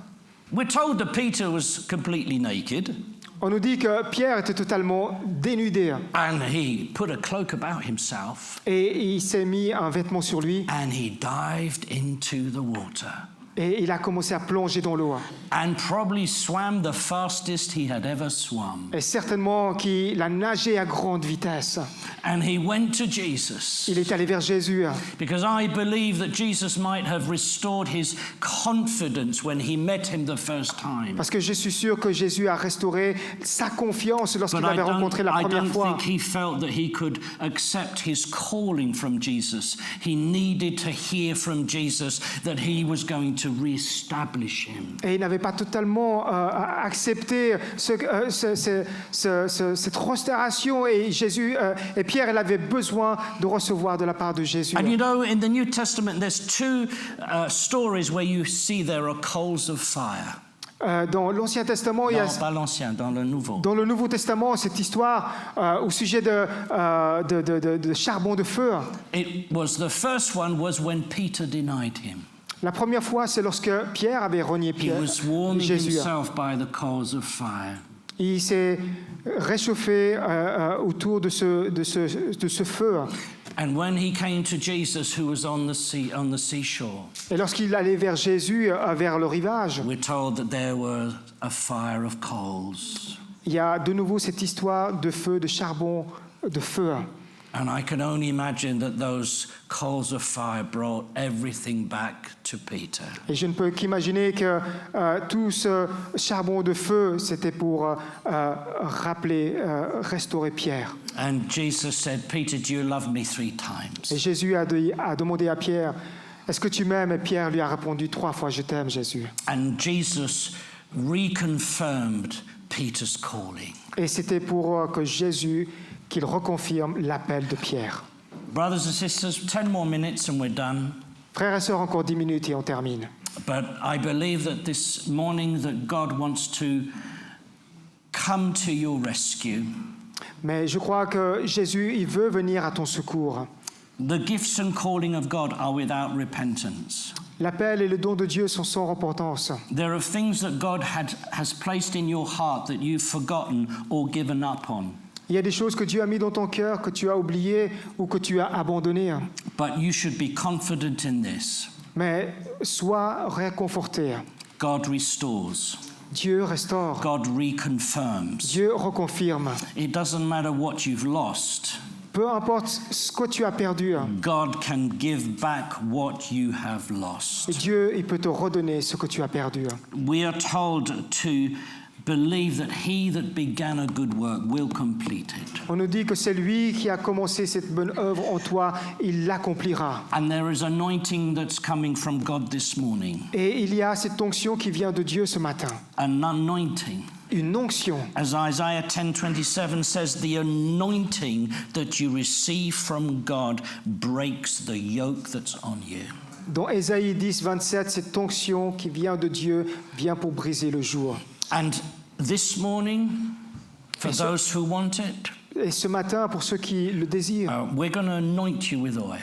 [SPEAKER 1] We're told that Peter was completely naked
[SPEAKER 2] On nous dit que Pierre était totalement dénudé
[SPEAKER 1] and he put a cloak about himself
[SPEAKER 2] et il s'est mis un vêtement sur lui
[SPEAKER 1] and he dived into the water
[SPEAKER 2] et il a commencé à plonger dans l'eau.
[SPEAKER 1] and probably swam the fastest he had ever swum.
[SPEAKER 2] Et certainement qu'il a nagé à grande vitesse.
[SPEAKER 1] And he went to Jesus
[SPEAKER 2] Il est allé vers Jésus
[SPEAKER 1] because I believe that Jesus might have restored his confidence when he met him the first time.
[SPEAKER 2] parce que je suis sûr que Jésus a restauré sa confiance lorsqu'il
[SPEAKER 1] But
[SPEAKER 2] l'avait rencontré la
[SPEAKER 1] I
[SPEAKER 2] première
[SPEAKER 1] don't
[SPEAKER 2] fois.
[SPEAKER 1] think he felt that he could accept his calling from Jesus. He needed to hear from Jesus that he was going to reestablish him.
[SPEAKER 2] Et il n'avait pas totalement accepté cette restauration. Et Jésus et Pierre, il avait besoin de recevoir de la part de Jésus.
[SPEAKER 1] And you know, in the New Testament, there's two stories where you see there are coals of fire.
[SPEAKER 2] Dans l'Ancien Testament, il y a
[SPEAKER 1] Non, pas l'ancien, dans le nouveau.
[SPEAKER 2] dans le Nouveau Testament cette histoire au sujet de charbon de feu.
[SPEAKER 1] It was the first one was when Peter denied him.
[SPEAKER 2] La première fois, c'est lorsque Pierre avait renié
[SPEAKER 1] He was warming
[SPEAKER 2] Jésus.
[SPEAKER 1] himself by the coals of fire.
[SPEAKER 2] Il s'est réchauffé autour de ce feu.
[SPEAKER 1] And when he came to Jesus, who was on the seashore,
[SPEAKER 2] Et lorsqu'il allait vers Jésus, vers le rivage,
[SPEAKER 1] we're told that there was a fire of coals.
[SPEAKER 2] il y a de nouveau cette histoire de feu, de charbon, de feu.
[SPEAKER 1] And I can only imagine that those coals of fire brought everything back to Peter.
[SPEAKER 2] Et je ne peux qu'imaginer que tout ce charbon de feu, c'était pour restaurer Pierre.
[SPEAKER 1] And Jesus said, Peter, do you love me 3
[SPEAKER 2] Et
[SPEAKER 1] times?
[SPEAKER 2] Jésus a demandé à Pierre, est-ce que tu m'aimes? Et Pierre lui a répondu 3 fois, je t'aime, Jésus.
[SPEAKER 1] And Jesus reconfirmed Peter's calling.
[SPEAKER 2] Et c'était pour que Jésus, qu'il reconfirme l'appel de Pierre.
[SPEAKER 1] Brothers and sisters, 10 more minutes and we're done.
[SPEAKER 2] Frères et sœurs, encore 10 minutes et on termine.
[SPEAKER 1] But I believe that this morning that God wants to come to your rescue.
[SPEAKER 2] Mais je crois que Jésus, il veut venir à ton secours.
[SPEAKER 1] The gifts and calling of God are without repentance.
[SPEAKER 2] L'appel et le don de Dieu sont sans repentance.
[SPEAKER 1] There are things that God has placed in your heart that you've forgotten or given up on.
[SPEAKER 2] Il y a des choses que Dieu a mis dans ton cœur, que tu as oubliées ou que tu as abandonnées.
[SPEAKER 1] But you should be confident in this.
[SPEAKER 2] Mais sois réconforté.
[SPEAKER 1] God restores.
[SPEAKER 2] Dieu restaure.
[SPEAKER 1] God reconfirms.
[SPEAKER 2] Dieu reconfirme.
[SPEAKER 1] It doesn't matter what you've lost.
[SPEAKER 2] Peu importe ce que tu as perdu,
[SPEAKER 1] God can give back what you have lost.
[SPEAKER 2] Dieu, il peut te redonner ce que tu as perdu.
[SPEAKER 1] We are told to believe that he that began a good work will complete it.
[SPEAKER 2] On nous dit que c'est lui qui a commencé cette bonne œuvre en toi, il l'accomplira.
[SPEAKER 1] And there is anointing that's coming from God this morning.
[SPEAKER 2] Et il y a cette onction qui vient de Dieu ce matin.
[SPEAKER 1] An anointing.
[SPEAKER 2] Une onction.
[SPEAKER 1] As Isaiah 10:27 says, the anointing that you receive from God breaks the yoke that's on you.
[SPEAKER 2] Dans Ésaïe 10, 27, cette onction qui vient de Dieu vient pour briser le jour.
[SPEAKER 1] And this morning, for those who want it,
[SPEAKER 2] Et ce matin, pour ceux qui le désirent,
[SPEAKER 1] we're going to anoint you with oil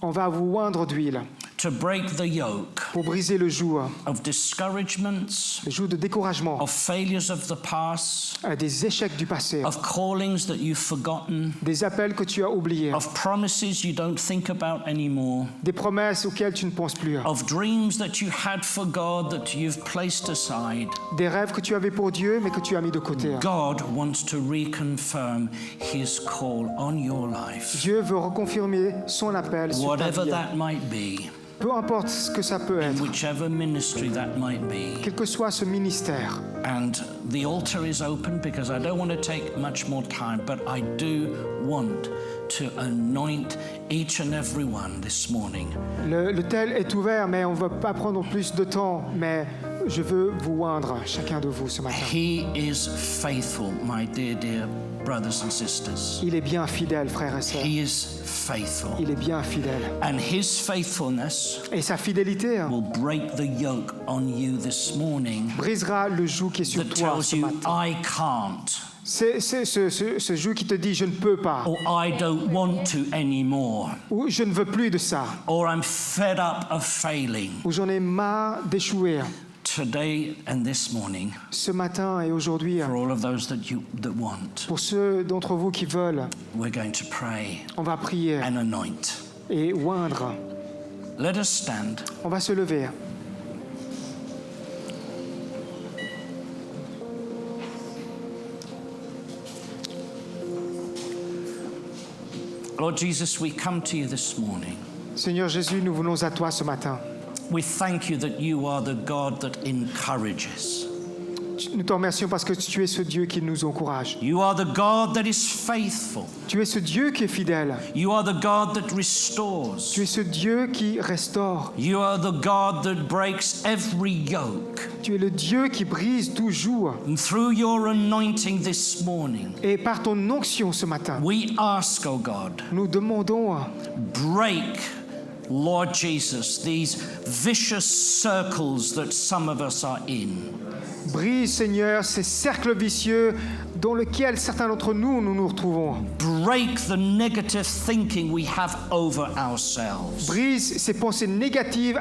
[SPEAKER 2] on va vous oindre d'huile
[SPEAKER 1] to break the yoke
[SPEAKER 2] pour briser le joug
[SPEAKER 1] of discouragements,
[SPEAKER 2] de découragement,
[SPEAKER 1] of failures of the past,
[SPEAKER 2] des échecs du passé,
[SPEAKER 1] of callings that you've forgotten,
[SPEAKER 2] des appels que tu as oubliés,
[SPEAKER 1] of promises you don't think about anymore,
[SPEAKER 2] des promesses auxquelles tu ne penses plus,
[SPEAKER 1] of dreams that you had for God that you've placed aside.
[SPEAKER 2] des rêves que tu avais pour Dieu mais que tu as mis de côté.
[SPEAKER 1] God wants to reconfirm his call on your life.
[SPEAKER 2] Dieu veut reconfirmer son appel sur ta
[SPEAKER 1] Whatever
[SPEAKER 2] vie.
[SPEAKER 1] that might be,
[SPEAKER 2] Peu importe ce que ça peut être,
[SPEAKER 1] whichever ministry that might be.
[SPEAKER 2] quel que soit ce ministère.
[SPEAKER 1] And the altar is open because I don't want to take much more time, but I do want to anoint each and every one this morning.
[SPEAKER 2] Le tel est ouvert, mais on ne va pas prendre plus de temps. Mais je veux vous oindre, chacun de vous, ce matin.
[SPEAKER 1] He is faithful, my dear brothers and sisters.
[SPEAKER 2] Il est bien fidèle, frères et sœurs.
[SPEAKER 1] He is faithful.
[SPEAKER 2] Il est bien fidèle.
[SPEAKER 1] And his faithfulness
[SPEAKER 2] Et sa fidélité
[SPEAKER 1] will break the yoke on you this morning
[SPEAKER 2] brisera le joug qui est sur
[SPEAKER 1] that
[SPEAKER 2] toi
[SPEAKER 1] tells
[SPEAKER 2] ce
[SPEAKER 1] you,
[SPEAKER 2] matin.
[SPEAKER 1] I can't,
[SPEAKER 2] C'est ce joug qui te dit « je ne peux pas
[SPEAKER 1] or I don't want to anymore, »
[SPEAKER 2] ou « je ne veux plus de ça
[SPEAKER 1] or I'm fed up of failing. »
[SPEAKER 2] ou « j'en ai marre d'échouer ».
[SPEAKER 1] Today and this morning,
[SPEAKER 2] Ce matin et aujourd'hui,
[SPEAKER 1] for all of those that want,
[SPEAKER 2] pour ceux d'entre vous qui veulent,
[SPEAKER 1] we're going to pray
[SPEAKER 2] on va prier
[SPEAKER 1] and anoint.
[SPEAKER 2] et oindre.
[SPEAKER 1] Let us stand.
[SPEAKER 2] On va se lever.
[SPEAKER 1] Lord Jesus, we come to you this morning.
[SPEAKER 2] Seigneur Jésus, nous venons à toi ce matin.
[SPEAKER 1] We thank you that you are the God that encourages.
[SPEAKER 2] Nous te remercions parce que tu es ce Dieu qui nous encourage.
[SPEAKER 1] You are the God that is faithful.
[SPEAKER 2] Tu es ce Dieu qui est fidèle.
[SPEAKER 1] You are the God that restores.
[SPEAKER 2] Tu es ce Dieu qui restaure.
[SPEAKER 1] You are the God that breaks every yoke.
[SPEAKER 2] Tu es le Dieu qui brise tout joug.
[SPEAKER 1] And through your anointing this morning,
[SPEAKER 2] Et par ton onction ce matin,
[SPEAKER 1] we ask, oh God,
[SPEAKER 2] nous demandons,
[SPEAKER 1] break, Lord Jesus, these vicious circles that some of us are in.
[SPEAKER 2] brise Seigneur ces cercles vicieux dans lesquels certains d'entre nous nous retrouvons.
[SPEAKER 1] Break the negative thinking we have over ourselves.
[SPEAKER 2] Brise ces pensées négatives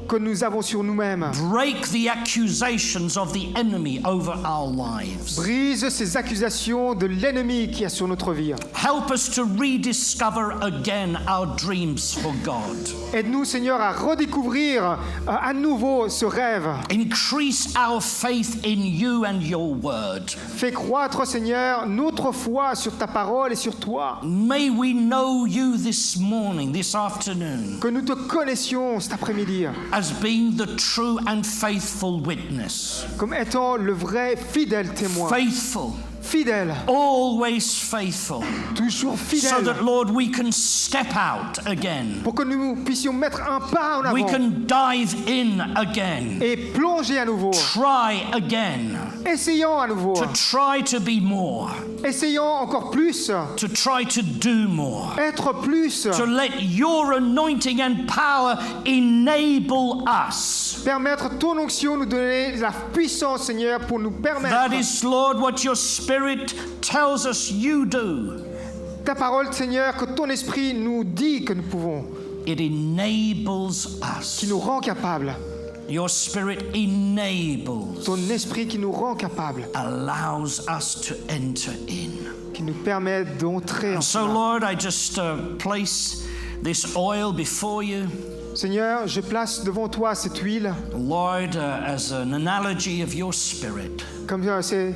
[SPEAKER 2] que nous avons sur nous-mêmes.
[SPEAKER 1] Break the accusations of the enemy over our lives.
[SPEAKER 2] Brise ces accusations de l'ennemi qui est sur notre vie.
[SPEAKER 1] Help us to rediscover again our dreams for God.
[SPEAKER 2] Aide-nous, Seigneur, à redécouvrir à nouveau ce rêve.
[SPEAKER 1] Increase our faith in you and your word.
[SPEAKER 2] Fais croître, Seigneur, notre foi sur ta parole et sur toi.
[SPEAKER 1] May we know you this morning, this afternoon,
[SPEAKER 2] Que nous te connaissions cet après-midi
[SPEAKER 1] as being the true and faithful witness.
[SPEAKER 2] comme étant le vrai fidèle témoin.
[SPEAKER 1] Faithful,
[SPEAKER 2] Fidèle,
[SPEAKER 1] always faithful.
[SPEAKER 2] toujours
[SPEAKER 1] So
[SPEAKER 2] fidèle.
[SPEAKER 1] that, Lord, we can step out again.
[SPEAKER 2] Pour que nous puissions mettre un pas en
[SPEAKER 1] We
[SPEAKER 2] avant
[SPEAKER 1] can dive in again.
[SPEAKER 2] et plonger à nouveau.
[SPEAKER 1] Try again.
[SPEAKER 2] Essayons à nouveau.
[SPEAKER 1] To try to be more.
[SPEAKER 2] Essayons encore plus.
[SPEAKER 1] To try to do more.
[SPEAKER 2] Être plus.
[SPEAKER 1] To let your anointing and power enable us.
[SPEAKER 2] Permettre ton onction nous donner la puissance, Seigneur, pour nous permettre.
[SPEAKER 1] That is, Lord, what your Spirit tells us you do.
[SPEAKER 2] Ta parole, Seigneur, que ton esprit nous dit que nous pouvons,
[SPEAKER 1] It enables us.
[SPEAKER 2] qui nous rend capables.
[SPEAKER 1] Your Spirit enables,
[SPEAKER 2] Ton esprit qui nous rend capables,
[SPEAKER 1] allows us to enter in.
[SPEAKER 2] qui nous permet d'entrer en
[SPEAKER 1] So,
[SPEAKER 2] cela.
[SPEAKER 1] Lord, I just place this oil before you,
[SPEAKER 2] Seigneur, je place devant toi cette huile,
[SPEAKER 1] Lord, as an analogy of your Spirit.
[SPEAKER 2] comme c'est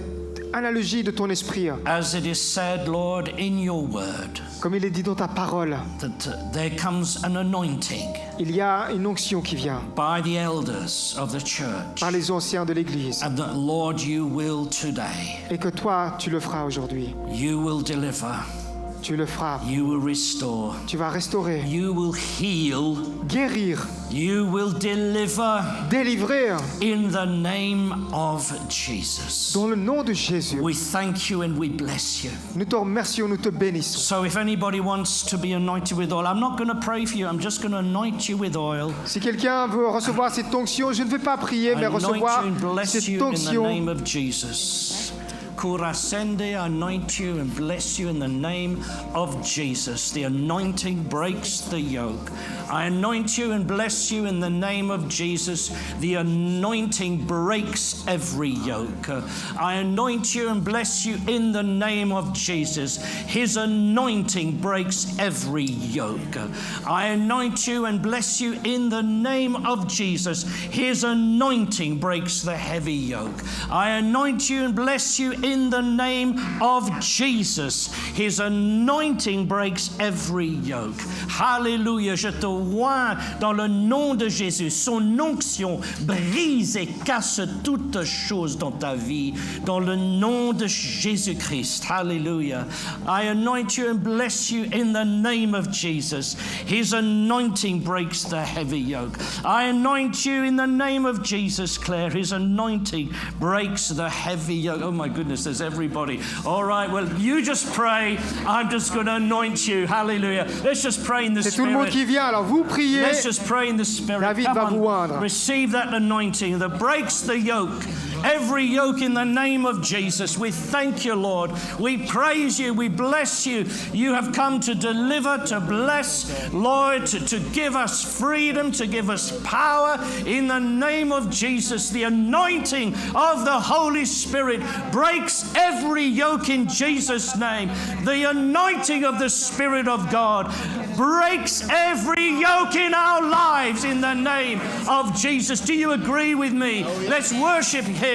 [SPEAKER 2] analogie de ton esprit,
[SPEAKER 1] As it is said, Lord, in your word,
[SPEAKER 2] comme il est dit dans ta parole.
[SPEAKER 1] that there comes an anointing
[SPEAKER 2] Il y a une onction qui vient
[SPEAKER 1] by the elders of the church,
[SPEAKER 2] par les anciens de l'Église,
[SPEAKER 1] and that, Lord, you will today,
[SPEAKER 2] et que toi, tu le feras aujourd'hui.
[SPEAKER 1] you will deliver,
[SPEAKER 2] Tu le feras.
[SPEAKER 1] you will restore,
[SPEAKER 2] Tu vas restaurer,
[SPEAKER 1] you will heal,
[SPEAKER 2] guérir,
[SPEAKER 1] you will deliver
[SPEAKER 2] délivrer,
[SPEAKER 1] in the name of Jesus.
[SPEAKER 2] dans le nom de Jésus.
[SPEAKER 1] We thank you and we bless you.
[SPEAKER 2] Nous te remercions, nous te bénissons.
[SPEAKER 1] So if anybody wants to be anointed with oil, I'm not going to pray for you, I'm just going to anoint you with oil.
[SPEAKER 2] Si quelqu'un veut recevoir cette onction, je ne vais pas prier, mais
[SPEAKER 1] Anoint
[SPEAKER 2] recevoir
[SPEAKER 1] you and bless
[SPEAKER 2] cette
[SPEAKER 1] you in the
[SPEAKER 2] onction.
[SPEAKER 1] name of Jesus. Kurasende, I anoint you and bless you in the name of Jesus. The anointing breaks the yoke. I anoint you and bless you in the name of Jesus. The anointing breaks every yoke. I anoint you and bless you in the name of Jesus. His anointing breaks every yoke. I anoint you and bless you in the name of Jesus. His anointing breaks the heavy yoke. I anoint you and bless you in the name of Jesus. His anointing breaks every yoke. Hallelujah. Je te vois dans le nom de Jésus. Son onction brise et casse toutes choses dans ta vie. Dans le nom de Jésus-Christ. Hallelujah. I anoint you and bless you in the name of Jesus. His anointing breaks the heavy yoke. I anoint you in the name of Jesus, Claire. His anointing breaks the heavy yoke. Oh my goodness, there's everybody. All right, well, you just pray. I'm just going to anoint you. Hallelujah. Let's just pray in the
[SPEAKER 2] C'est tout le monde
[SPEAKER 1] Spirit.
[SPEAKER 2] qui vient, alors vous priez.
[SPEAKER 1] Let's just pray in the Spirit.
[SPEAKER 2] David
[SPEAKER 1] Come
[SPEAKER 2] va vous
[SPEAKER 1] on,
[SPEAKER 2] oindre.
[SPEAKER 1] receive that anointing that breaks the yoke. Every yoke in the name of Jesus. We thank you, Lord. We praise you. We bless you. You have come to deliver, to bless, Lord, to give us freedom, to give us power. In the name of Jesus, the anointing of the Holy Spirit breaks every yoke in Jesus' name. The anointing of the Spirit of God breaks every yoke in our lives in the name of Jesus. Do you agree with me? Let's worship Him.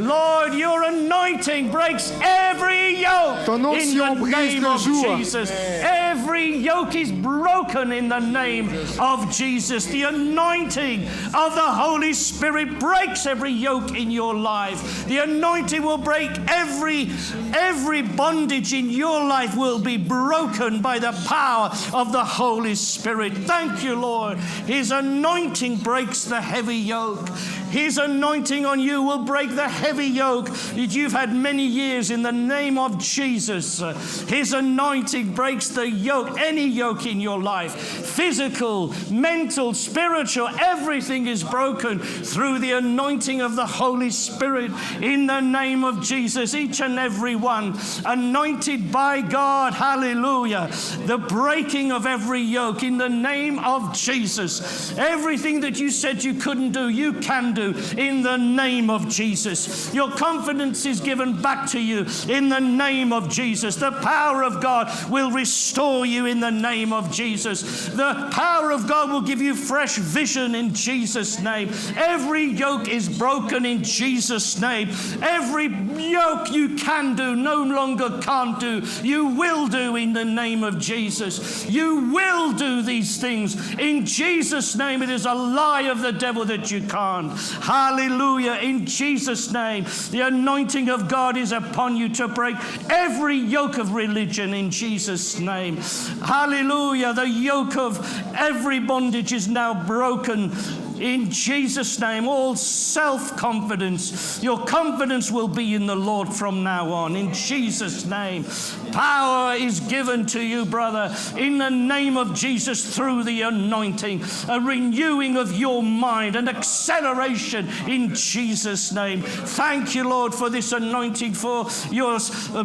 [SPEAKER 1] Lord, your anointing breaks every yoke
[SPEAKER 2] Ton
[SPEAKER 1] in
[SPEAKER 2] onction
[SPEAKER 1] the
[SPEAKER 2] brise
[SPEAKER 1] name
[SPEAKER 2] le
[SPEAKER 1] of
[SPEAKER 2] jour.
[SPEAKER 1] Jesus. Every yoke is broken in the name of Jesus. The anointing of the Holy Spirit breaks every yoke in your life. The anointing will break every bondage in your life will be broken by the power of the Holy Spirit. Thank you, Lord. His anointing breaks the heavy yoke. His anointing on you will break the heavy yoke that you've had many years in the name of Jesus. His anointing breaks the yoke, any yoke in your life, physical, mental, spiritual, everything is broken through the anointing of the Holy Spirit in the name of Jesus. Each and every one anointed by God. Hallelujah. The breaking of every yoke in the name of Jesus. Everything that you said you couldn't do, you can do in the name of Jesus. Your confidence is given back to you in the name of Jesus. The power of God will restore you in the name of Jesus. The power of God will give you fresh vision in Jesus' name. Every yoke is broken in Jesus' name. Every yoke you can do, no longer can't do, you will do in the name of Jesus. You will do these things in Jesus' name. It is a lie of the devil that you can't. Hallelujah. In Jesus' name, the anointing of God is upon you to break every yoke of religion in Jesus' name. Hallelujah. The yoke of every bondage is now broken. In Jesus' name, all self-confidence, your confidence will be in the Lord from now on. In Jesus' name, power is given to you, brother, in the name of Jesus through the anointing, a renewing of your mind, an acceleration in Jesus' name. Thank you, Lord, for this anointing for your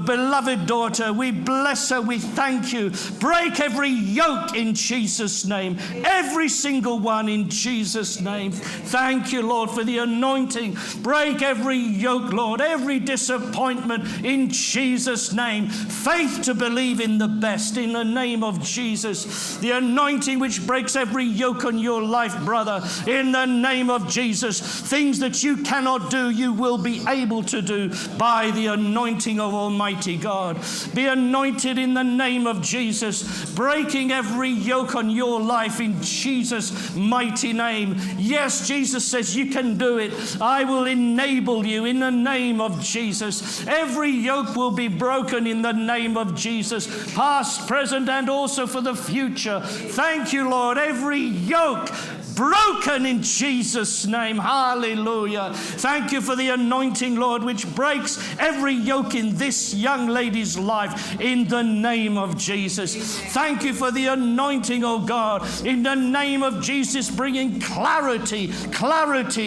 [SPEAKER 1] beloved daughter. We bless her. We thank you. Break every yoke in Jesus' name, every single one in Jesus' name. Thank you, Lord, for the anointing. Break every yoke, Lord, every disappointment in Jesus' name. Faith to believe in the best in the name of Jesus. The anointing which breaks every yoke on your life, brother, in the name of Jesus. Things that you cannot do, you will be able to do by the anointing of Almighty God. Be anointed in the name of Jesus, breaking every yoke on your life in Jesus' mighty name. Yes, Jesus says you can do it. I will enable you in the name of Jesus. Every yoke will be broken in the name of Jesus, past, present, and also for the future. Thank you, Lord. Every yoke broken in Jesus' name. Hallelujah. Thank you for the anointing, Lord, which breaks every yoke in this young lady's life in the name of Jesus. Thank you for the anointing, oh God, in the name of Jesus, bringing clarity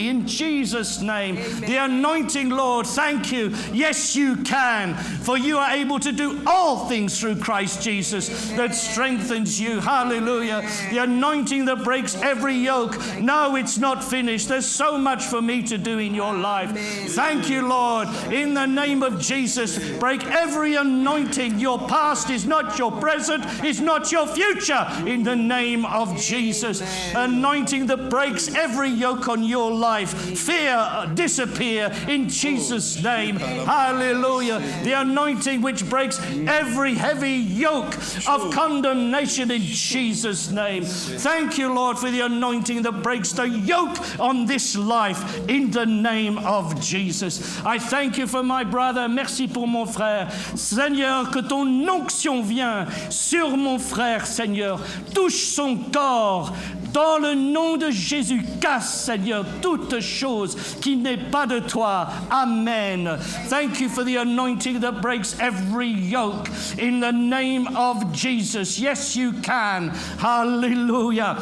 [SPEAKER 1] in Jesus' name. The anointing, Lord, thank you. Yes, you can, for you are able to do all things through Christ Jesus that strengthens you. Hallelujah. The anointing that breaks every yoke yoke. No, it's not finished. There's so much for me to do in your life. Thank you, Lord. In the name of Jesus, break every anointing. Your past is not your present, is not your future. In the name of Jesus, anointing that breaks every yoke on your life. Fear disappear in Jesus' name. Hallelujah. The anointing which breaks every heavy yoke of condemnation in Jesus' name. Thank you, Lord, for the anointing that breaks the yoke on this life in the name of Jesus. I thank you for my brother. Merci pour mon frère. Seigneur, que ton onction vient sur mon frère, Seigneur. Touche son corps. Dans le nom de Jésus, casse, Seigneur, toute chose qui n'est pas de toi. Amen. Thank you for the anointing that breaks every yoke in the name of Jesus. Yes, you can. Hallelujah.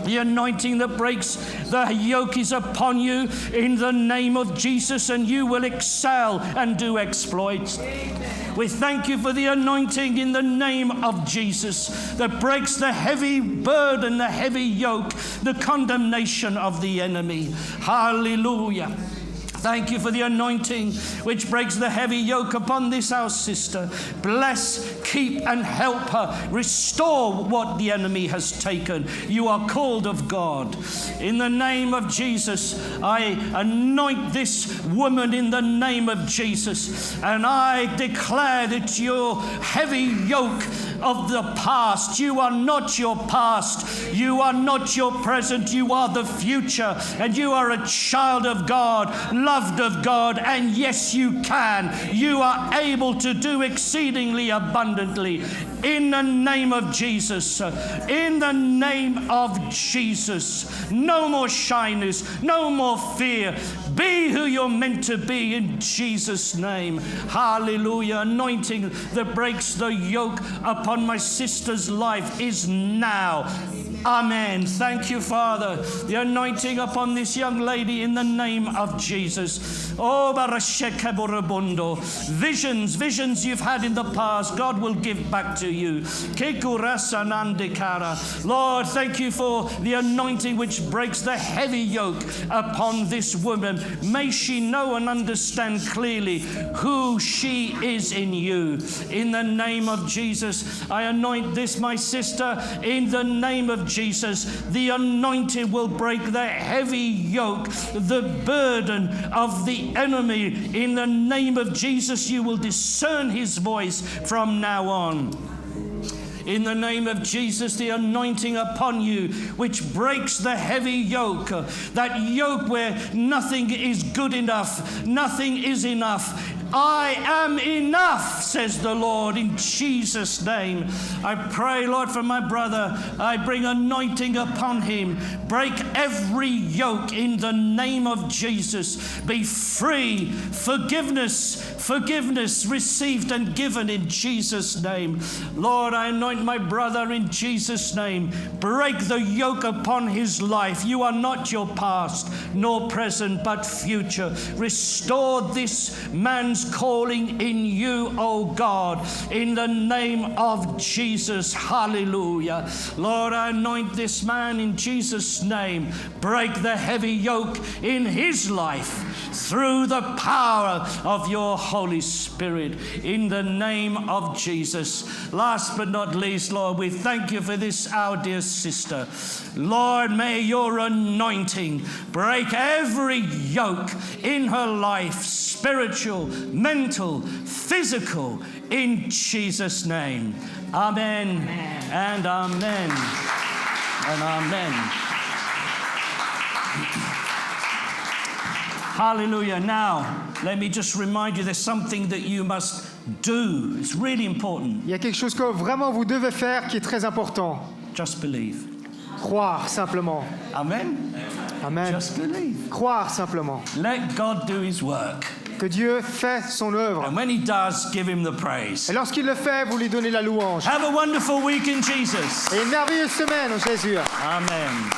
[SPEAKER 1] The anointing that breaks the yoke is upon you in the name of Jesus, and you will excel and do exploits. We thank you for the anointing in the name of Jesus that breaks the heavy burden, the heavy yoke, the condemnation of the enemy. Hallelujah. Thank you for the anointing which breaks the heavy yoke upon this our sister. Bless, keep, and help her. Restore what the enemy has taken. You are called of God. In the name of Jesus, I anoint this woman in the name of Jesus. And I declare that your heavy yoke of the past, you are not your past. You are not your present. You are the future. And you are a child of God, loved of God, and yes, you can. You are able to do exceedingly abundantly. In the name of Jesus. In the name of Jesus. No more shyness. No more fear. Be who you're meant to be in Jesus' name. Hallelujah. Anointing that breaks the yoke upon my sister's life is now. Amen. Thank you, Father. The anointing upon this young lady in the name of Jesus. Oh, Barashekaburabundo. Visions you've had in the past, God will give back to you. Kekurasanandikara. Lord, thank you for the anointing which breaks the heavy yoke upon this woman. May she know and understand clearly who she is in you. In the name of Jesus, I anoint this, my sister, in the name of Jesus. The anointing will break the heavy yoke, the burden of the enemy. In the name of Jesus, you will discern his voice from now on. In the name of Jesus, the anointing upon you, which breaks the heavy yoke, that yoke where nothing is good enough, nothing is enough. I am enough, says the Lord, in Jesus' name. I pray, Lord, for my brother. I bring anointing upon him. Break every yoke in the name of Jesus. Be free. Forgiveness received and given in Jesus' name. Lord, I anoint my brother in Jesus' name. Break the yoke upon his life. You are not your past, nor present, but future. Restore this man's calling in you, O God, in the name of Jesus. Hallelujah. Lord, I anoint this man in Jesus' name. Break the heavy yoke in his life through the power of your Holy Spirit, in the name of Jesus. Last but not least, Lord, we thank you for this, our dear sister. Lord, may your anointing break every yoke in her life, spiritual, mental, physical, in Jesus' name. Amen, and amen, and amen. Hallelujah. Now, let me just remind you, there's something that you must do. It's really important.
[SPEAKER 2] Il y a quelque chose que vraiment vous devez faire qui est très important.
[SPEAKER 1] Just believe.
[SPEAKER 2] Croire simplement.
[SPEAKER 1] Amen.
[SPEAKER 2] Amen.
[SPEAKER 1] Just believe.
[SPEAKER 2] Croire simplement.
[SPEAKER 1] Let God do his work.
[SPEAKER 2] Que Dieu fait son œuvre.
[SPEAKER 1] And when he does, give him the praise.
[SPEAKER 2] Et lorsqu'il le fait, vous lui donnez la louange.
[SPEAKER 1] Have a wonderful week in Jesus.
[SPEAKER 2] Et une merveilleuse semaine en Jésus.
[SPEAKER 1] Amen.